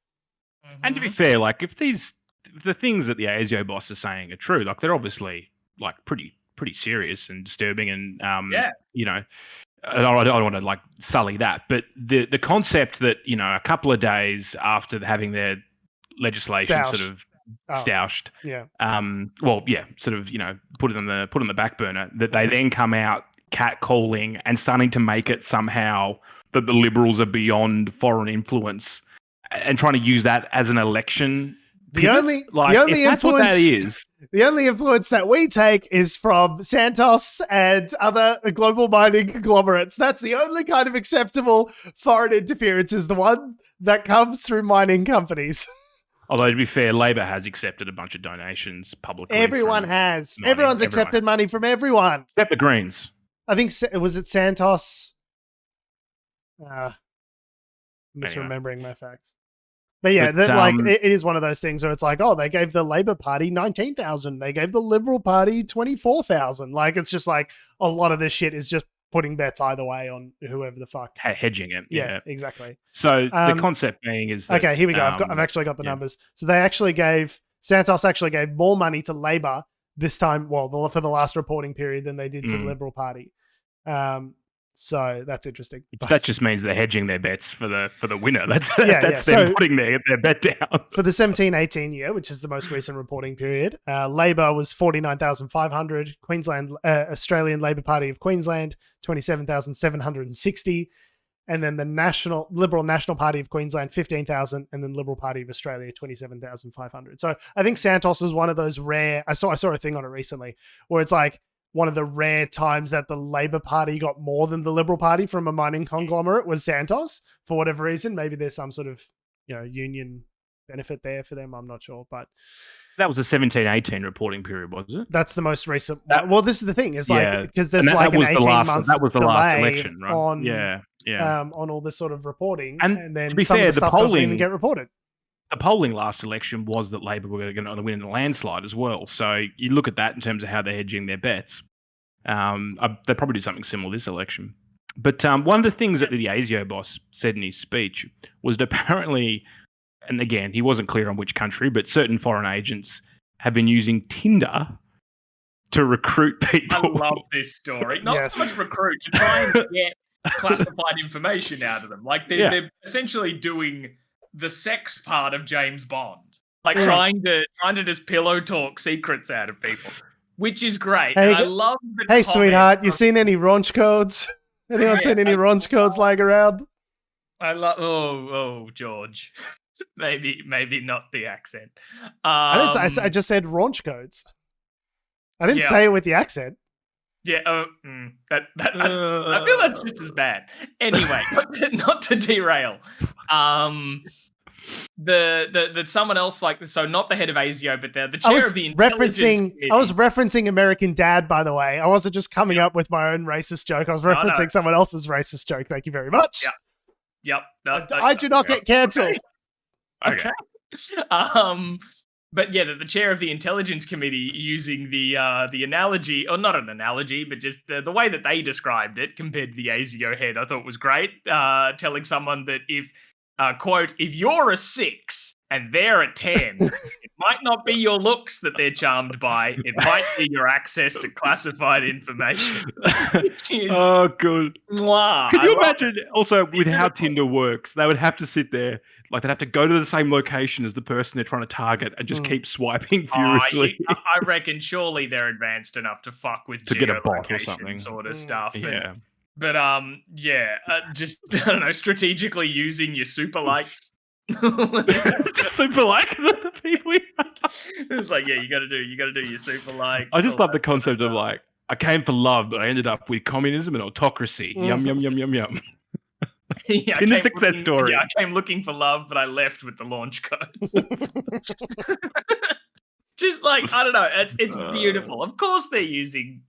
and to be fair, like if the things that the ASIO boss is saying are true, like they're obviously like pretty serious and disturbing, and I don't want to like sully that, but the concept that a couple of days after having their legislation sort of stoushed, sort of put it on the back burner, that they then come out catcalling and starting to make it somehow that the Liberals are beyond foreign influence and trying to use that as an election. The only influence that we take is from Santos and other global mining conglomerates. That's the only kind of acceptable foreign interference, is the one that comes through mining companies. Although, to be fair, Labor has accepted a bunch of donations publicly. Everyone has. Everyone's accepted money from everyone. Except the Greens. I think, was it Santos? Misremembering my facts. But yeah, it is one of those things where it's like, oh, they gave the Labor Party 19,000. They gave the Liberal Party 24,000. Like, it's just like a lot of this shit is just putting bets either way on whoever the fuck. Hedging it. Yeah, exactly. So the concept being is that, okay, here we go. I've actually got the numbers. So Santos actually gave more money to Labor this time, for the last reporting period, than they did to the Liberal Party. So that's interesting. That just means they're hedging their bets for the winner. That's them putting their bet down. For the 17-18 year, which is the most recent reporting period, Labor was 49,500. Queensland, Australian Labor Party of Queensland, 27,760. And then the Liberal National Party of Queensland, 15,000. And then Liberal Party of Australia, 27,500. So I think Santos was one of those rare, I saw a thing on it recently where it's like, one of the rare times that the Labor Party got more than the Liberal Party from a mining conglomerate was Santos, for whatever reason. Maybe there's some sort of, union benefit there for them. I'm not sure, but that was a 17-18 reporting period, was it? That's the most recent. Well, this is the thing. It's like, because there's like an 18-month that was the delay last election, right? on all this sort of reporting. And then to be some fair, of the stuff doesn't even get reported. The polling last election was that Labor were going to win in a landslide as well. So you look at that in terms of how they're hedging their bets. They'll probably do something similar this election. But one of the things that the ASIO boss said in his speech was that apparently, and again, he wasn't clear on which country, but certain foreign agents have been using Tinder to recruit people. I love this story. Not so much recruit, to try and get classified information out of them. Like they're essentially doing the sex part of James Bond, like trying to just pillow talk secrets out of people, which is great. Hey, and I love the hey, sweetheart, you seen any raunch codes? Anyone seen any raunch codes lying around? I love. George, maybe not the accent. I just said raunch codes. I didn't say it with the accent. Yeah, I feel that's just as bad. Anyway, not to derail. The someone else not the head of ASIO, but the chair of the intelligence committee. I was referencing American Dad, by the way. I wasn't just coming up with my own racist joke. I was referencing someone else's racist joke. Thank you very much. Yep. No, I do not get cancelled. Okay. But yeah, the chair of the intelligence committee using the analogy, or not an analogy, but just the way that they described it compared to the ASIO head, I thought was great. Telling someone that if, quote, if you're a 6 and they're a 10, it might not be your looks that they're charmed by. It might be your access to classified information. Oh, good. Mwah, Could you imagine also with how Tinder works? They would have to sit there, like they'd have to go to the same location as the person they're trying to target and just keep swiping furiously. I reckon surely they're advanced enough to fuck with to get a bot or something sort of stuff. Yeah. But just I don't know, strategically using your super likes. Super like the people. It's like, you gotta do your super like. I just love the concept of like, I came for love, but I ended up with communism and autocracy. Yum yum yum yum yum. Tinder success story. Yeah, I came looking for love, but I left with the launch codes. Just like, I don't know, it's beautiful. Of course they're using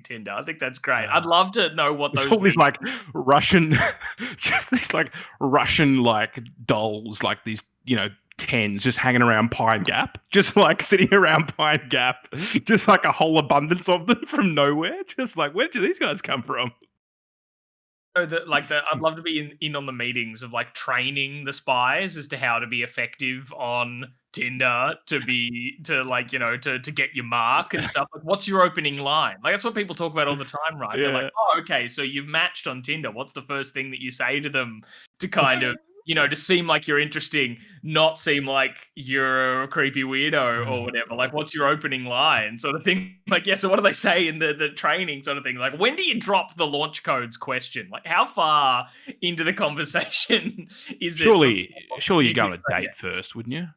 Tinder. I think that's great. I'd love to know what those all these like Russian just these like Russian like dolls, like these, 10s just hanging around Pine Gap, just like sitting around Pine Gap, just like a whole abundance of them from nowhere. Just like, where did these guys come from? I'd love to be in on the meetings of like training the spies as to how to be effective on Tinder to get your mark and stuff. Like, what's your opening line? Like, that's what people talk about all the time, right? Yeah. They're like, oh, okay, so you've matched on Tinder. What's the first thing that you say to them to kind of, to seem like you're interesting, not seem like you're a creepy weirdo or whatever? Like, what's your opening line sort of thing? Like, yeah, so what do they say in the training sort of thing? Like, when do you drop the launch codes question? Like, how far into the conversation is Surely you go on a date first, wouldn't you?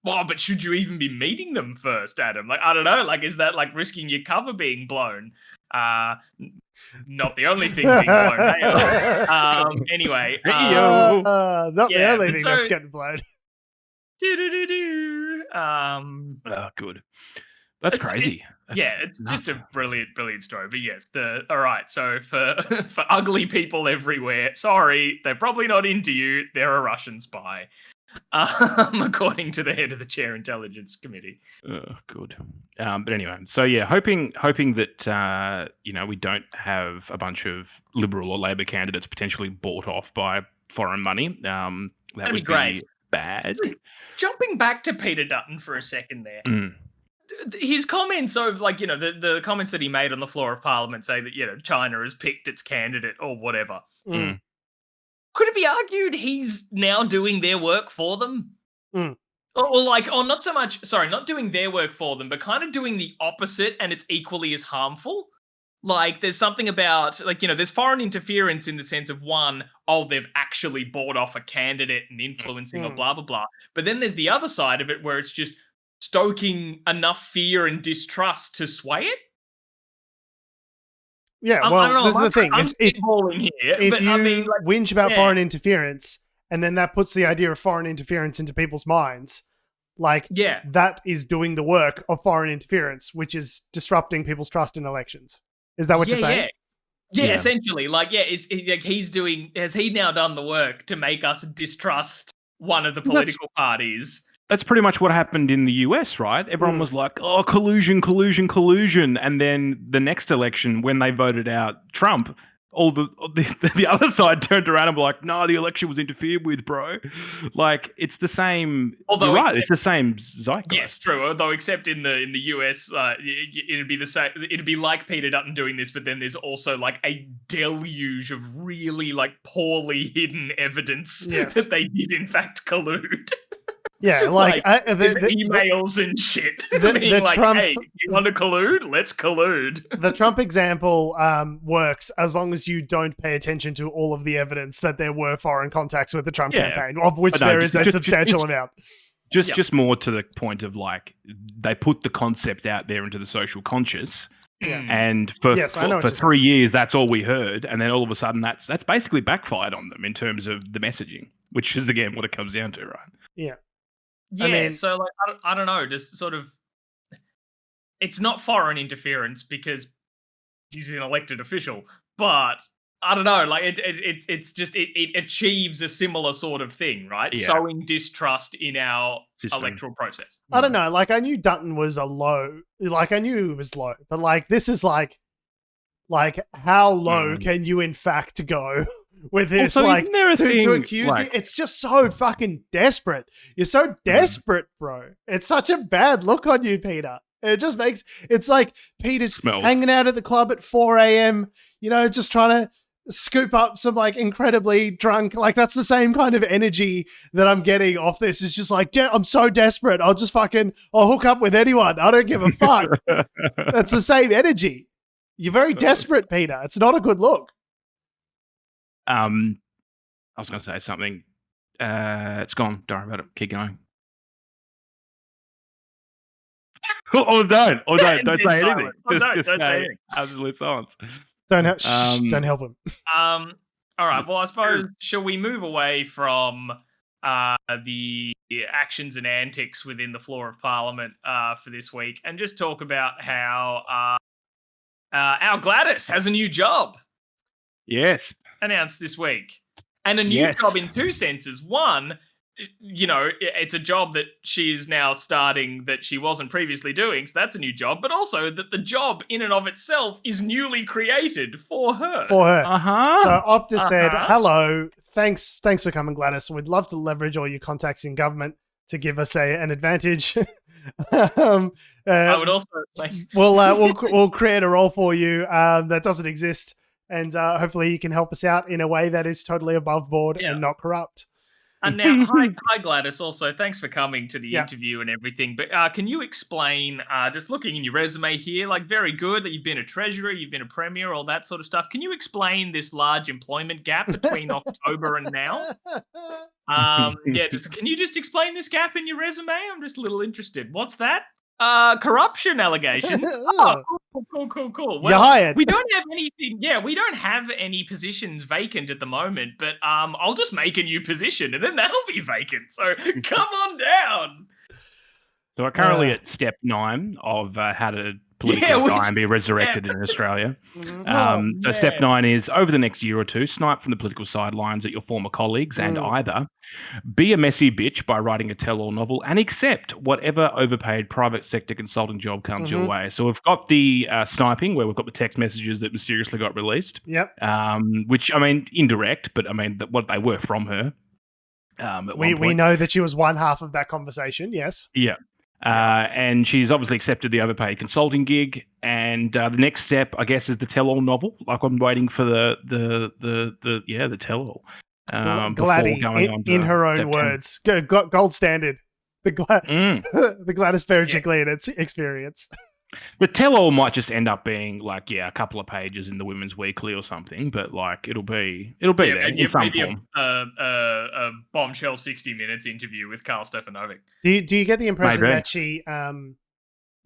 Well, but should you even be meeting them first, Adam? Like, I don't know. Like, is that like risking your cover being blown? Not the only thing being blown. Anyway. Not the only thing that's getting blown. Good. That's crazy. It's just a brilliant story. But yes, all right. So for ugly people everywhere, sorry, they're probably not into you. They're a Russian spy. According to the head of the Chair Intelligence Committee. Good. But anyway, so yeah, hoping that we don't have a bunch of Liberal or Labor candidates potentially bought off by foreign money. That would be great. Bad. Jumping back to Peter Dutton for a second there. His comments of the comments that he made on the floor of Parliament say that China has picked its candidate or whatever. Could it be argued he's now doing their work for them? Or not so much, not doing their work for them, but kind of doing the opposite, and it's equally as harmful. Like, there's something about, there's foreign interference in the sense of, one, they've actually bought off a candidate and influencing or blah, blah, blah. But then there's the other side of it where it's just stoking enough fear and distrust to sway it. Yeah, well, this is the thing. If you whinge about foreign interference, and then that puts the idea of foreign interference into people's minds, that is doing the work of foreign interference, which is disrupting people's trust in elections. Is that what you're saying? Yeah, essentially. Has he now done the work to make us distrust one of the political parties? That's pretty much what happened in the US, right? Everyone was like, oh, collusion. And then the next election, when they voted out Trump, all the other side turned around and were like, no, the election was interfered with, bro. Like, it's the same. You're right. It's the same zeitgeist. Yes, true. Although, except in the US, it'd be the same. It'd be like Peter Dutton doing this, but then there's also like a deluge of really poorly hidden evidence that they did in fact collude. Yeah, emails and shit. Trump, hey, you want to collude? Let's collude. The Trump example works as long as you don't pay attention to all of the evidence that there were foreign contacts with the Trump campaign, of which there is a substantial amount. Just more to the point of like they put the concept out there into the social conscious. Yeah. And for 3 years, that's all we heard, and then all of a sudden, that's basically backfired on them in terms of the messaging, which is again what it comes down to, right? Yeah. Yeah. So like, I don't know, just sort of, it's not foreign interference because he's an elected official, but I don't know, like it's just it achieves a similar sort of thing, right? Yeah. Sowing distrust in our System. electoral process. I don't know. Like I knew Dutton was a low. Like I knew it was low, but like this is like how low can you in fact go with this? Also, like isn't there a thing, to accuse like, it's just so fucking desperate. You're so desperate, bro. It's such a bad look on you, Peter. It just makes it's like Peter's hanging out at the club at 4 a.m. You know, just trying to scoop up some like incredibly drunk, like that's the same kind of energy that I'm getting off this. It's just like, I'm so desperate. I'll hook up with anyone. I don't give a fuck. That's the same energy. You're very desperate, Peter. It's not a good look. I was going to say something. It's gone. Don't worry about it. Keep going. Don't say anything. Just say anything. Absolute silence. Don't help him. All right. Well, I suppose shall we move away from the actions and antics within the floor of Parliament for this week, and just talk about how our Gladys has a new job. Yes. Announced this week, and a new job in two senses. One, you know, it's a job that she is now starting that she wasn't previously doing, so that's a new job, but also that the job in and of itself is newly created for her. So Optus said, hello, thanks for coming, Gladys. We'd love to leverage all your contacts in government to give us an advantage. I would also like we'll create a role for you that doesn't exist, and hopefully you can help us out in a way that is totally above board and not corrupt. And now, hi Gladys. Also, thanks for coming to the interview and everything. But can you explain, just looking in your resume here, like very good that you've been a treasurer, you've been a premier, all that sort of stuff. Can you explain this large employment gap between October and now? Can you just explain this gap in your resume? I'm just a little interested. What's that? Corruption allegations. Oh, cool. Well, you're hired. We don't have anything. Yeah, we don't have any positions vacant at the moment, but I'll just make a new position and then that'll be vacant. So come on down. So we're currently at step 9 of how to politically die and be resurrected in Australia. So step 9 is, over the next year or two, snipe from the political sidelines at your former colleagues and either be a messy bitch by writing a tell-all novel and accept whatever overpaid private sector consulting job comes your way. So we've got the sniping, where we've got the text messages that mysteriously got released. Yep. Which, I mean, indirect, but I mean, what they were from her. We know that she was one half of that conversation, yes. Yeah. And she's obviously accepted the overpaid consulting gig. And the next step, I guess, is the tell-all novel. Like, I'm waiting for the tell-all. Gladys, in her own words, gold standard. The Gladys Berejiklian experience. The tell-all might just end up being like, a couple of pages in the Women's Weekly or something, but like it'll be there in some form. A bombshell 60 Minutes interview with Karl Stefanovic. Do you get the impression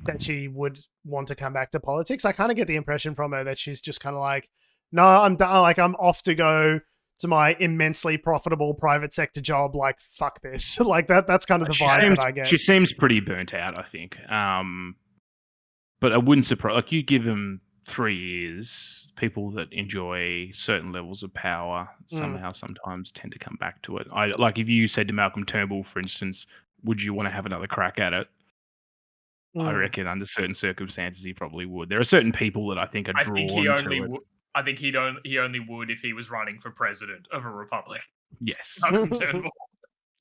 that she would want to come back to politics? I kind of get the impression from her that she's just kind of like, no, I'm done. Like, I'm off to go to my immensely profitable private sector job. Like, fuck this. Like that's kind of the vibe that I get. She seems pretty burnt out, I think. But I wouldn't surprise. Like, you give them 3 years, people that enjoy certain levels of power somehow sometimes tend to come back to it. Like if you said to Malcolm Turnbull, for instance, would you want to have another crack at it? I reckon under certain circumstances he probably would. There are certain people that I think are drawn to it. I think he only would if he was running for president of a republic. Yes. Malcolm Turnbull.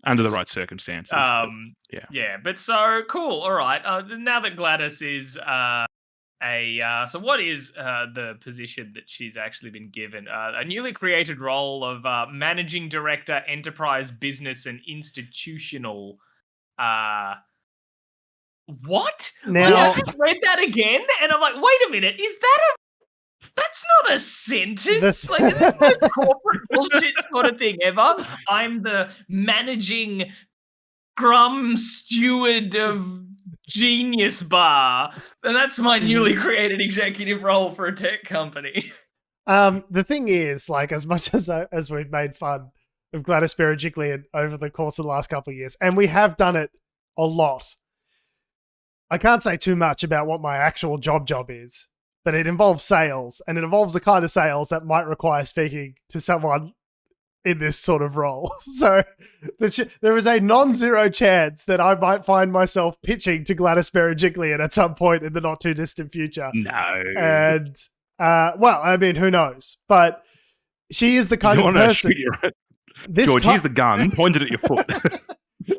Under the right circumstances. But so cool. All right. Now that Gladys is so what is the position that she's actually been given? A newly created role of managing director, enterprise, business, and institutional. What? Now, I just read that again, and I'm like, wait a minute, that's not a sentence. Like, it's the most corporate bullshit sort of thing ever. I'm the managing Scrum steward of Genius Bar, and that's my newly created executive role for a tech company. The thing is, like, as much as we've made fun of Gladys Berejiklian over the course of the last couple of years, and we have done it a lot, I can't say too much about what my actual job is, but it involves sales, and it involves the kind of sales that might require speaking to someone in this sort of role. So there is a non-zero chance that I might find myself pitching to Gladys Berejiklian at some point in the not too distant future. No. And well, I mean, who knows? But she is the kind of person. George, here's the gun pointed at your foot.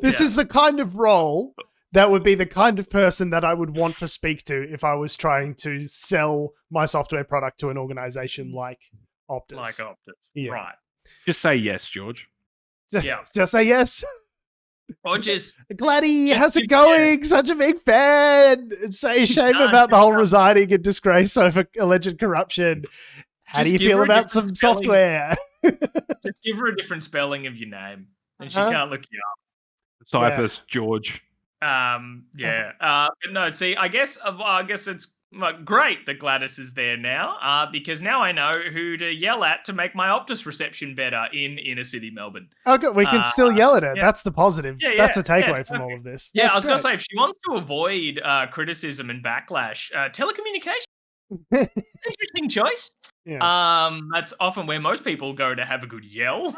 This is the kind of role that would be the kind of person that I would want to speak to if I was trying to sell my software product to an organization like Optus. Yeah. Right. Just say yes, George. Just say yes. Or just Gladdy, how's it going? Yeah. Such a big fan. It's a shame about the whole resigning and disgrace over alleged corruption. How do you feel about some software? Just give her a different spelling of your name, and she can't look you up. Cypress George. But no, see, I guess it's like great that Gladys is there now, because now I know who to yell at to make my Optus reception better in inner city Melbourne. Oh, good. We can still yell at her. Yeah. That's the positive. That's a takeaway from all of this. Yeah, I was going to say, if she wants to avoid criticism and backlash, telecommunications is an interesting choice. Yeah. That's often where most people go to have a good yell.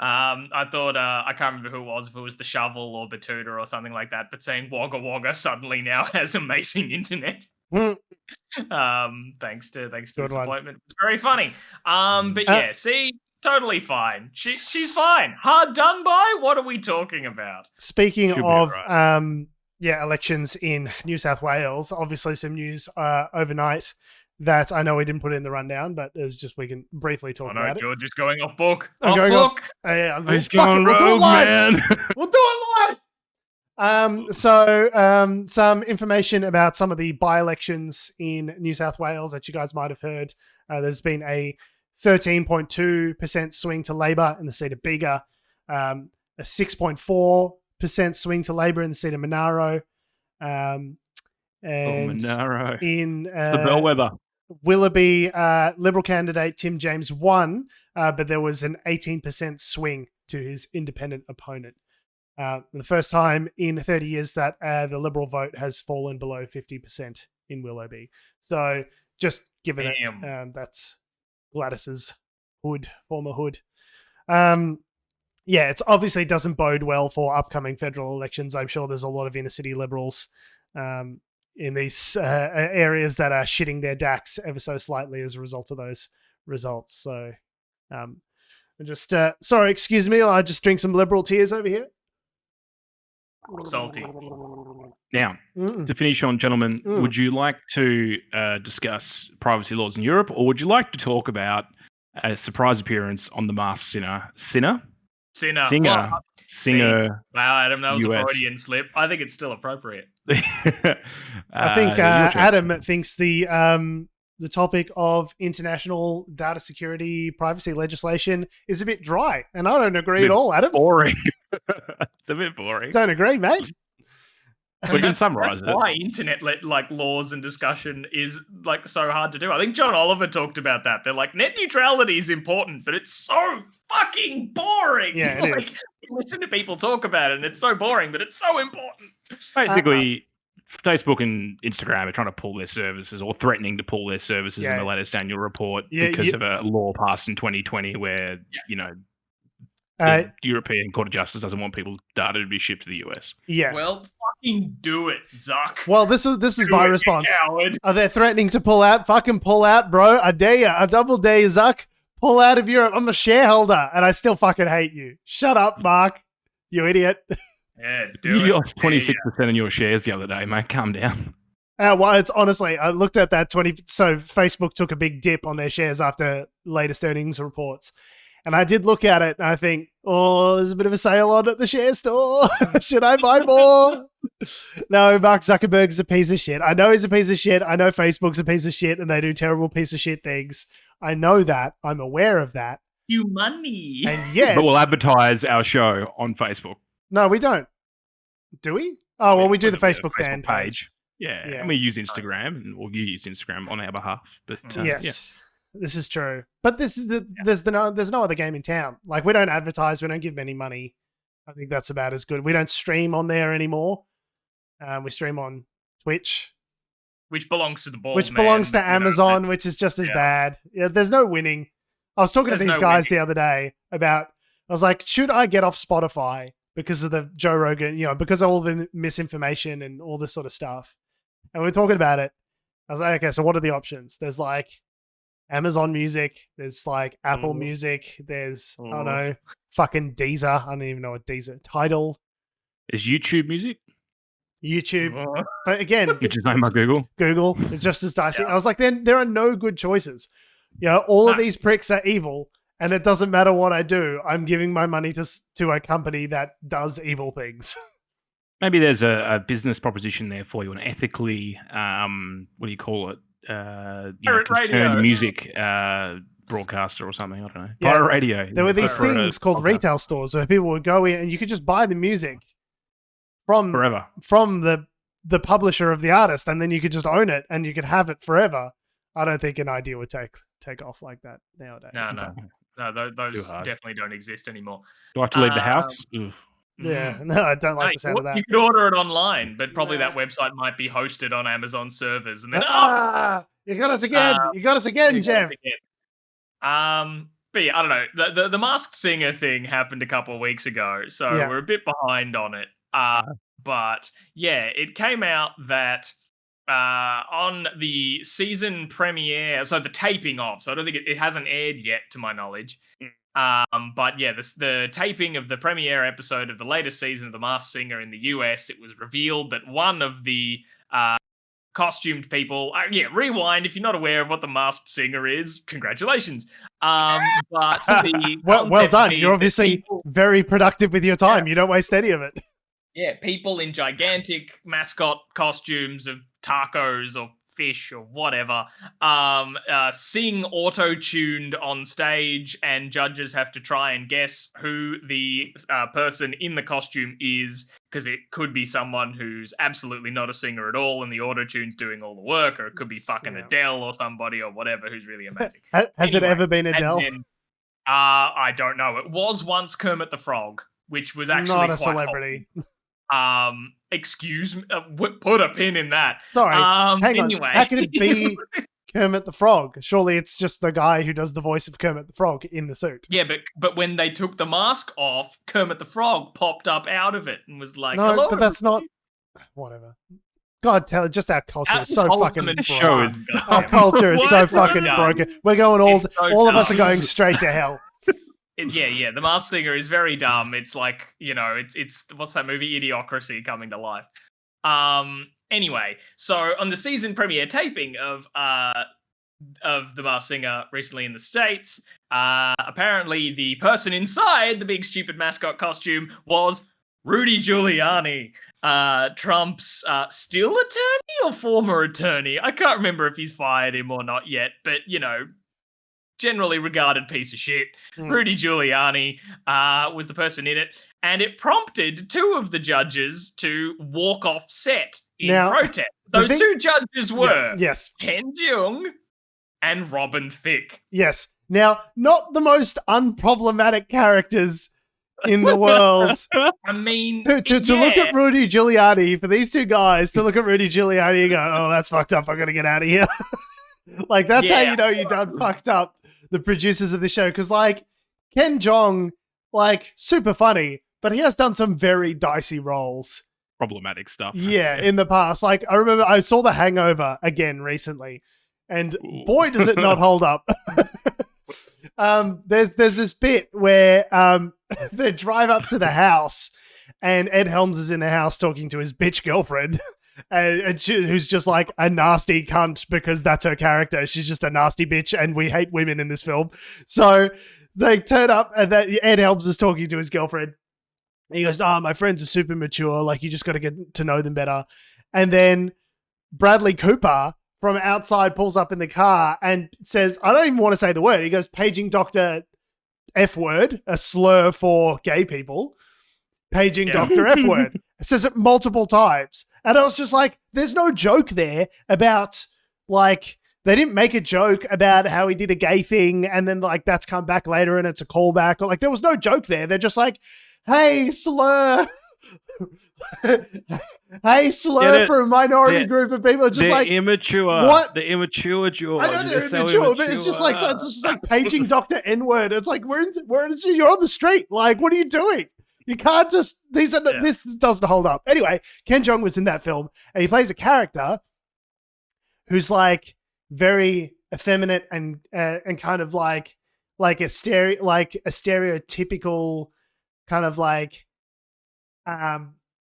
I thought, I can't remember who it was, if it was the Shovel or Batuta or something like that, but saying Wagga Wagga suddenly now has amazing internet. Thanks to this appointment. It's very funny. But yeah, see, totally fine. She's fine. Hard done by? What are we talking about? Speaking of elections in New South Wales, obviously some news overnight that I know we didn't put in the rundown, but it's just we can briefly talk about it. George is going off book. He's going rogue, man. We'll do it live. Some information about some of the by-elections in New South Wales that you guys might have heard. There's been a 13.2% swing to Labor in the seat of Bega, a 6.4% swing to Labor in the seat of Monaro. And Monaro. In it's the bellwether. Willoughby, Liberal candidate Tim James won, but there was an 18% swing to his independent opponent. The first time in 30 years that the Liberal vote has fallen below 50% in Willoughby. So just given it, that's Gladys's former hood. It's obviously doesn't bode well for upcoming federal elections. I'm sure there's a lot of inner city Liberals in these areas that are shitting their DAX ever so slightly as a result of those results. So, sorry, excuse me, I just drink some Liberal tears over here. Salty. Now, to finish on, gentlemen, would you like to discuss privacy laws in Europe, or would you like to talk about a surprise appearance on The Masked Singer? Singer. Wow, Adam, that was a Freudian slip. I think it's still appropriate. I think Adam thinks the topic of international data security privacy legislation is a bit dry, and I don't agree at all, Adam. Boring. It's a bit boring. Don't agree, mate. We can summarize it. Why internet laws and discussion is like so hard to do. I think John Oliver talked about that. They're like, net neutrality is important, but it's so fucking boring. Yeah, it is. Listen to people talk about it, and it's so boring, but it's so important. Basically, Facebook and Instagram are trying to pull their services, or threatening to pull their services in the latest annual report because of a law passed in 2020 where, the European Court of Justice doesn't want people's data to be shipped to the US. Yeah. Well, fucking do it, Zuck. Well, this is my response. Are they threatening to pull out? Fucking pull out, bro. I dare you. I double dare you, Zuck. Pull out of Europe. I'm a shareholder, and I still fucking hate you. Shut up, Mark. You idiot. Yeah, you lost 26% in your shares the other day, mate. Calm down. Well, it's honestly, I looked at that 20. So Facebook took a big dip on their shares after latest earnings reports. And I did look at it and I think, there's a bit of a sale on at the share store. Should I buy more? No, Mark Zuckerberg's a piece of shit. I know he's a piece of shit. I know Facebook's a piece of shit and they do terrible piece of shit things. I know that. I'm aware of that. You money. And yet, but we'll advertise our show on Facebook. No, we don't. Do we? Oh, well, we do the Facebook fan page. Yeah, and we use Instagram, or you use Instagram on our behalf. But yes, this is true. But there's no other game in town. Like, we don't advertise. We don't give any money. I think that's about as good. We don't stream on there anymore. We stream on Twitch. Which belongs to the ball. Which belongs to Amazon, which is just as bad. Yeah, there's no winning. I was talking to these guys the other day about, I was like, should I get off Spotify because of the Joe Rogan, because of all the misinformation and all this sort of stuff? And we were talking about it. I was like, okay, so what are the options? There's like Amazon Music. There's like Apple Music. There's, I don't know, fucking Deezer. I don't even know what Deezer. Tidal. Is YouTube Music? YouTube. But again, which is named by Google. Google. It's just as dicey. I was like, then there are no good choices. All of these pricks are evil, and it doesn't matter what I do. I'm giving my money to a company that does evil things. Maybe there's a business proposition there for you, an ethically, what do you call it? Concerned music broadcaster or something. I don't know. Yeah. Pirate radio. There were these things called retail stores where people would go in and you could just buy the music from the publisher of the artist, and then you could just own it and you could have it forever. I don't think an idea would take off like that nowadays. No, those definitely don't exist anymore. Do I have to leave the house? Yeah, no, I don't like the sound of that. You could order it online, but probably that website might be hosted on Amazon servers. And then, you got us again. You got us again, Jeff. But yeah, I don't know. The Masked Singer thing happened a couple of weeks ago, so we're a bit behind on it. But yeah, it came out that on the season premiere, so the taping of, so I don't think it hasn't aired yet to my knowledge. But yeah, the taping of the premiere episode of the latest season of The Masked Singer in the US, it was revealed that one of the costumed people, rewind if you're not aware of what The Masked Singer is, congratulations. But well done. You're obviously very productive with your time. You don't waste any of it. Yeah, people in gigantic mascot costumes of tacos or fish or whatever, sing auto-tuned on stage, and judges have to try and guess who the person in the costume is, because it could be someone who's absolutely not a singer at all and the auto-tune's doing all the work, or it could be fucking Adele or somebody or whatever who's really amazing. Has it ever been Adele? Then, I don't know. It was once Kermit the Frog, which was actually not a quite celebrity. Excuse me, put a pin in that. Sorry, hang anyway. on. How can it be Kermit the Frog? Surely it's just the guy who does the voice of Kermit the Frog in the suit. Yeah, but when they took the mask off, Kermit the Frog popped up out of it and was like, no, hello. But that's not... Whatever. God, just our culture is so fucking broken. Our culture is so fucking broken. We're going all of us are going straight to hell. Yeah. The Masked Singer is very dumb. It's like, it's what's that movie? Idiocracy coming to life. Anyway, so on the season premiere taping of The Masked Singer recently in the States, apparently the person inside the big stupid mascot costume was Rudy Giuliani, Trump's still attorney or former attorney. I can't remember if he's fired him or not yet, but generally regarded piece of shit. Rudy Giuliani was the person in it, and it prompted two of the judges to walk off set in protest. Those two judges were Ken Jeong and Robin Thicke. Yes. Now, not the most unproblematic characters in the world. I mean, to look at Rudy Giuliani, for these two guys to look at Rudy Giuliani and go, oh, that's fucked up, I'm going to get out of here. Like, that's how you know you done fucked up the producers of the show. Because, like, Ken Jeong, like, super funny, but he has done some very dicey roles. Problematic stuff. Yeah, in the past. Like, I remember I saw The Hangover again recently, and boy, does it not hold up. There's this bit where they drive up to the house, and Ed Helms is in the house talking to his bitch girlfriend. And who's just like a nasty cunt because that's her character. She's just a nasty bitch, and we hate women in this film. So they turn up, and Ed Helms is talking to his girlfriend. And he goes, my friends are super mature. Like, you just got to get to know them better. And then Bradley Cooper from outside pulls up in the car and says, I don't even want to say the word. He goes, paging Dr. F word, a slur for gay people. paging Dr. F word. It says it multiple times. And I was just like, there's no joke there about, like, they didn't make a joke about how he did a gay thing and then, like, that's come back later and it's a callback. Or, like, there was no joke there. They're just like, hey, slur. Hey, slur for a minority group of people. It's just like immature. What? The immature George. I know they're immature, but it's just like it's just like paging Dr. N-word. It's like you're on the street. Like, what are you doing? You can't just this doesn't hold up. Anyway, Ken Jeong was in that film, and he plays a character who's like very effeminate and kind of like a stereotypical kind of like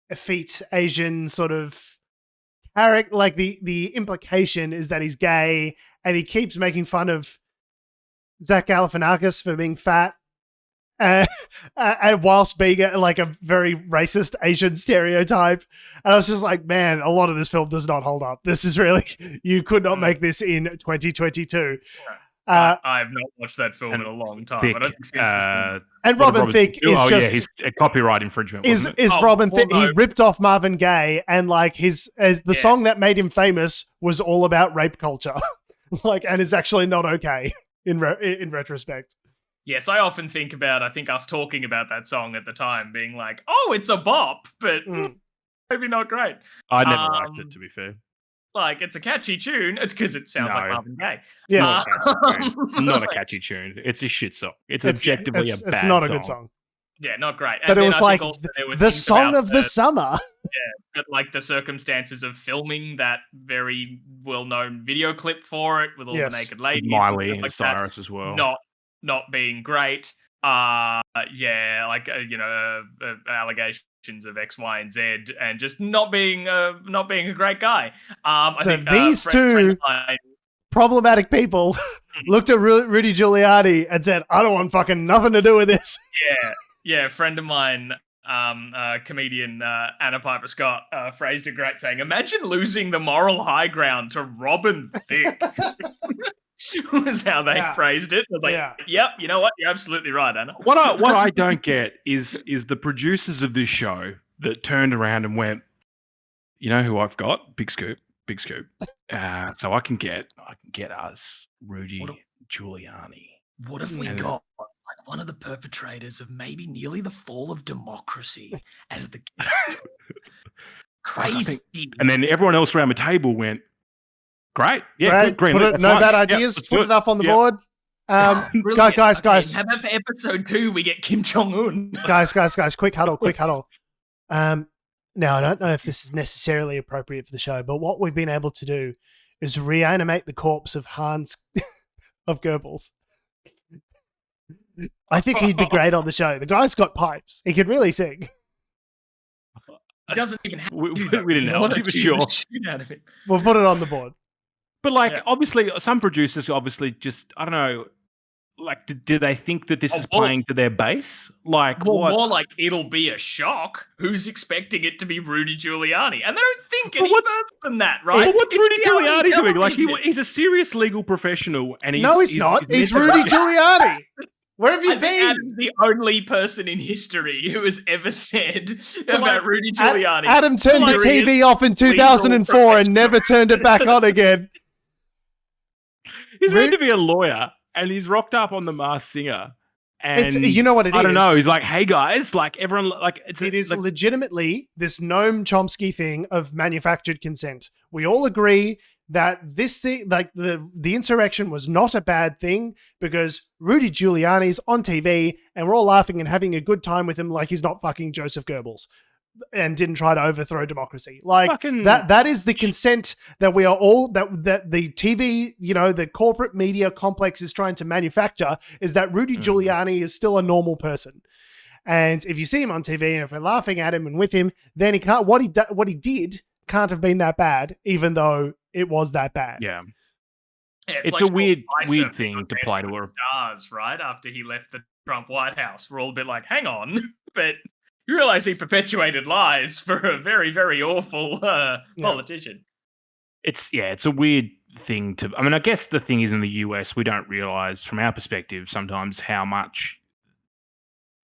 effete Asian sort of character. Like the implication is that he's gay, and he keeps making fun of Zach Galifianakis for being fat. And whilst being like a very racist Asian stereotype. And I was just like, man, a lot of this film does not hold up. This is really, you could not make this in 2022. I have not watched that film in a long time. I don't think since and Robin Thicke is just... he's a copyright infringement, wasn't it? Robin Thicke. He ripped off Marvin Gaye, and like the song that made him famous was all about rape culture. Like, and is actually not okay in retrospect. Yes, I often think about, I think us talking about that song at the time being like, oh, it's a bop, but maybe not great. I never liked it, to be fair. Like, it's a catchy tune. It's because it sounds like Marvin Gaye. Yeah. It's not a catchy tune. It's a shit song. It's objectively a bad song. It's not a good song. Yeah, not great. But it was like the song of the summer. Yeah, but like the circumstances of filming that very well-known video clip for it with all the naked ladies. Miley and Cyrus as well. Not being great. Allegations of X, Y, and Z, and just not being a great guy. I think these two problematic people looked at Rudy Giuliani and said, "I don't want fucking nothing to do with this." Yeah. A friend of mine, comedian Anna Piper Scott, phrased it great, saying, "Imagine losing the moral high ground to Robin Thicke." Was how they phrased it. I was like, yep, you know what? You're absolutely right, Anna. What I don't get is the producers of this show that turned around and went, you know who I've got? Big scoop. So I can get us Rudy Giuliani. What if we got like one of the perpetrators of maybe nearly the fall of democracy as the guest? Crazy. And then everyone else around the table went, great. Yeah, great. Bad ideas. Put it up on the board. Guys. How about for episode 2, we get Kim Jong-un? Guys, quick huddle. Now, I don't know if this is necessarily appropriate for the show, but what we've been able to do is reanimate the corpse of Hans of Goebbels. I think he'd be great on the show. The guy's got pipes. He could really sing. He doesn't even have we didn't know, but sure. We'll put it on the board. But obviously, some producers just, I don't know, like, do they think that this is playing to their base? Like, more like it'll be a shock. Who's expecting it to be Rudy Giuliani? And they don't think any further than that, right? Well, what's Rudy Giuliani doing? Like, he's a serious legal professional, and he's not. He's Rudy Giuliani. Where have you been? Adam's the only person in history who has ever said about Rudy Giuliani. Adam turned the TV off in 2004 and never turned it back on again. He's meant to be a lawyer, and he's rocked up on The Masked Singer. And you know what it is? I don't know. He's like, hey guys, like everyone, like it is legitimately this Noam Chomsky thing of manufactured consent. We all agree that this thing, like the insurrection, was not a bad thing because Rudy Giuliani's on TV, and we're all laughing and having a good time with him, like he's not fucking Joseph Goebbels and didn't try to overthrow democracy. Like that is the consent that we are all that the TV, the corporate media complex is trying to manufacture, is that Rudy Giuliani is still a normal person. And if you see him on TV and if we're laughing at him and with him, then he can't, what he did can't have been that bad, even though it was that bad. Yeah. It's like a weird thing to play to her. Right after he left the Trump White House, we're all a bit like, hang on, but you realize he perpetuated lies for a very, very awful politician. It's a weird thing to... I mean, I guess the thing is in the US, we don't realize from our perspective sometimes how much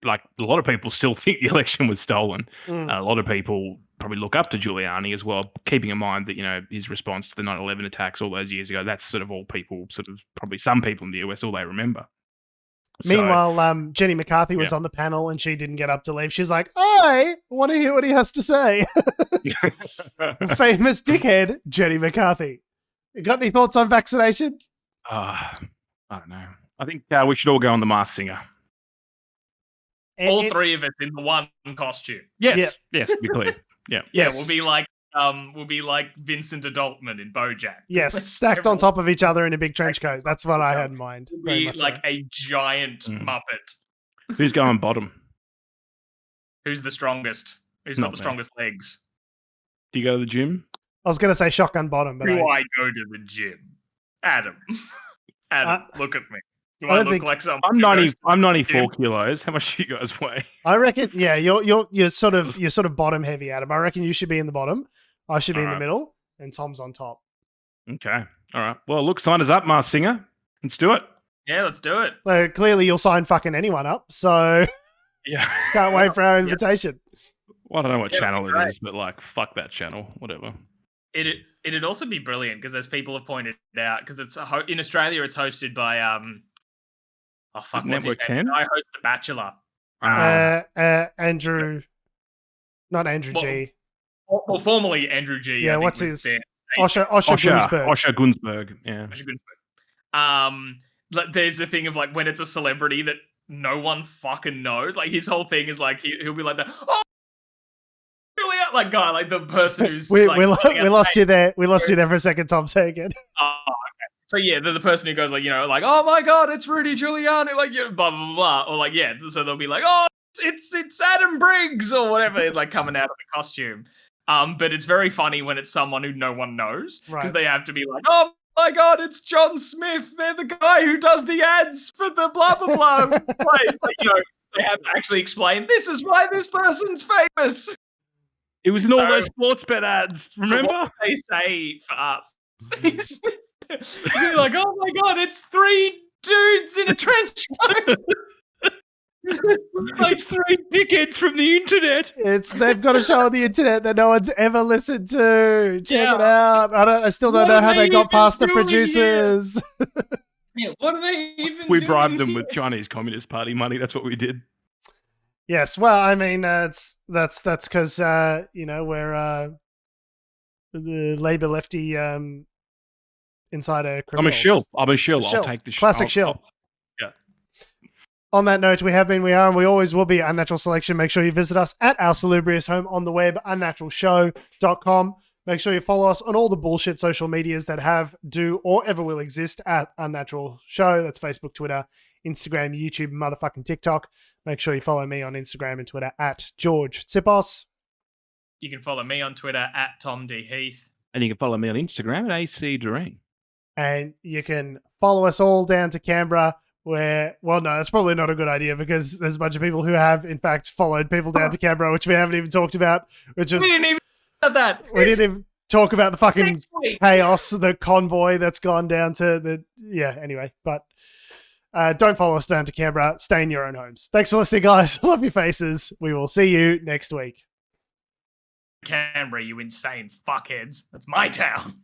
like a lot of people still think the election was stolen. Mm. A lot of people probably look up to Giuliani as well, keeping in mind that, you know, his response to the 9/11 attacks all those years ago, that's sort of all people sort of probably some people in the US, all they remember. Meanwhile, Jenny McCarthy was on the panel and she didn't get up to leave. She's like, I want to hear what he has to say. Famous dickhead, Jenny McCarthy. You got any thoughts on vaccination? I don't know. I think we should all go on The Masked Singer. All three of us in the one costume. Yes, yes, to be clear. Yeah, yeah, we'll be like Vincent Adultman in BoJack. Yes, stacked on top of each other in a big trench coat. That's what I had in mind. We'll be like a giant Muppet. Who's going bottom? Who's the strongest? Who's got the strongest legs? Do you go to the gym? I was going to say shotgun bottom, but do I go to the gym? Adam, look at me. Do I look like someone? I'm 94 kilos. How much do you guys weigh? I reckon, yeah, you're sort of bottom heavy, Adam. I reckon you should be in the bottom. I should be in the middle, and Tom's on top. Okay, all right. Well, look, sign us up, Masked Singer. Let's do it. Yeah, let's do it. Clearly, you'll sign fucking anyone up. So yeah, can't wait for our invitation. Well, I don't know what channel it is, but like, fuck that channel, whatever. It'd also be brilliant because, as people have pointed out, because it's in Australia, it's hosted by Network 10. I host The Bachelor. Andrew, not Andrew G. Well, formerly Andrew G. Yeah, what's his? Osher Gunsberg. Osher Gunsberg. Yeah. Osher Gunsberg. There's a thing of like when it's a celebrity that no one fucking knows. Like his whole thing is like he'll be like that. Oh, Julia, like guy, like the person who's we lost you there. We lost you there for a second. Tom, say again. Oh, okay. So yeah, the person who goes like, you know, like, oh my god, it's Rudy Giuliani, like, you know, blah blah blah, or like, yeah. So they'll be like, oh, it's Adam Briggs or whatever, like coming out of the costume. But it's very funny when it's someone who no one knows because they have to be like, oh my god, it's John Smith. They're the guy who does the ads for the blah blah blah place. Like, you know, they have to actually explain this is why this person's famous. It was in all those sports bet ads. Remember? What they say for us. You're like, oh my god, it's three dudes in a trench coat. It's like three dickheads from the internet. They've got a show on the internet that no one's ever listened to. Check it out. I still don't know how they got past the producers. Yeah, what are they even We doing bribed them here? with Chinese Communist Party money. That's what we did. Yes, well, I mean, that's because you know, we're the Labour lefty insider criminals. I'm a shill. I'll take the shill. Classic shill. Yeah. On that note, we have been, we are, and we always will be Unnatural Selection. Make sure you visit us at our salubrious home on the web, unnaturalshow.com. Make sure you follow us on all the bullshit social medias that have, do, or ever will exist at Unnatural Show. That's Facebook, Twitter, Instagram, YouTube, and motherfucking TikTok. Make sure you follow me on Instagram and Twitter at George Tsipos. You can follow me on Twitter at Tom D. Heath. And you can follow me on Instagram at AC Doreen. And you can follow us all down to Canberra where, well, no, that's probably not a good idea because there's a bunch of people who have, in fact, followed people down to Canberra, which we haven't even talked about. Which was, we didn't even talk about that. We didn't even talk about the fucking chaos, the convoy that's gone down to the, yeah, anyway. But don't follow us down to Canberra. Stay in your own homes. Thanks for listening, guys. Love your faces. We will see you next week. Canberra, you insane fuckheads. That's my town.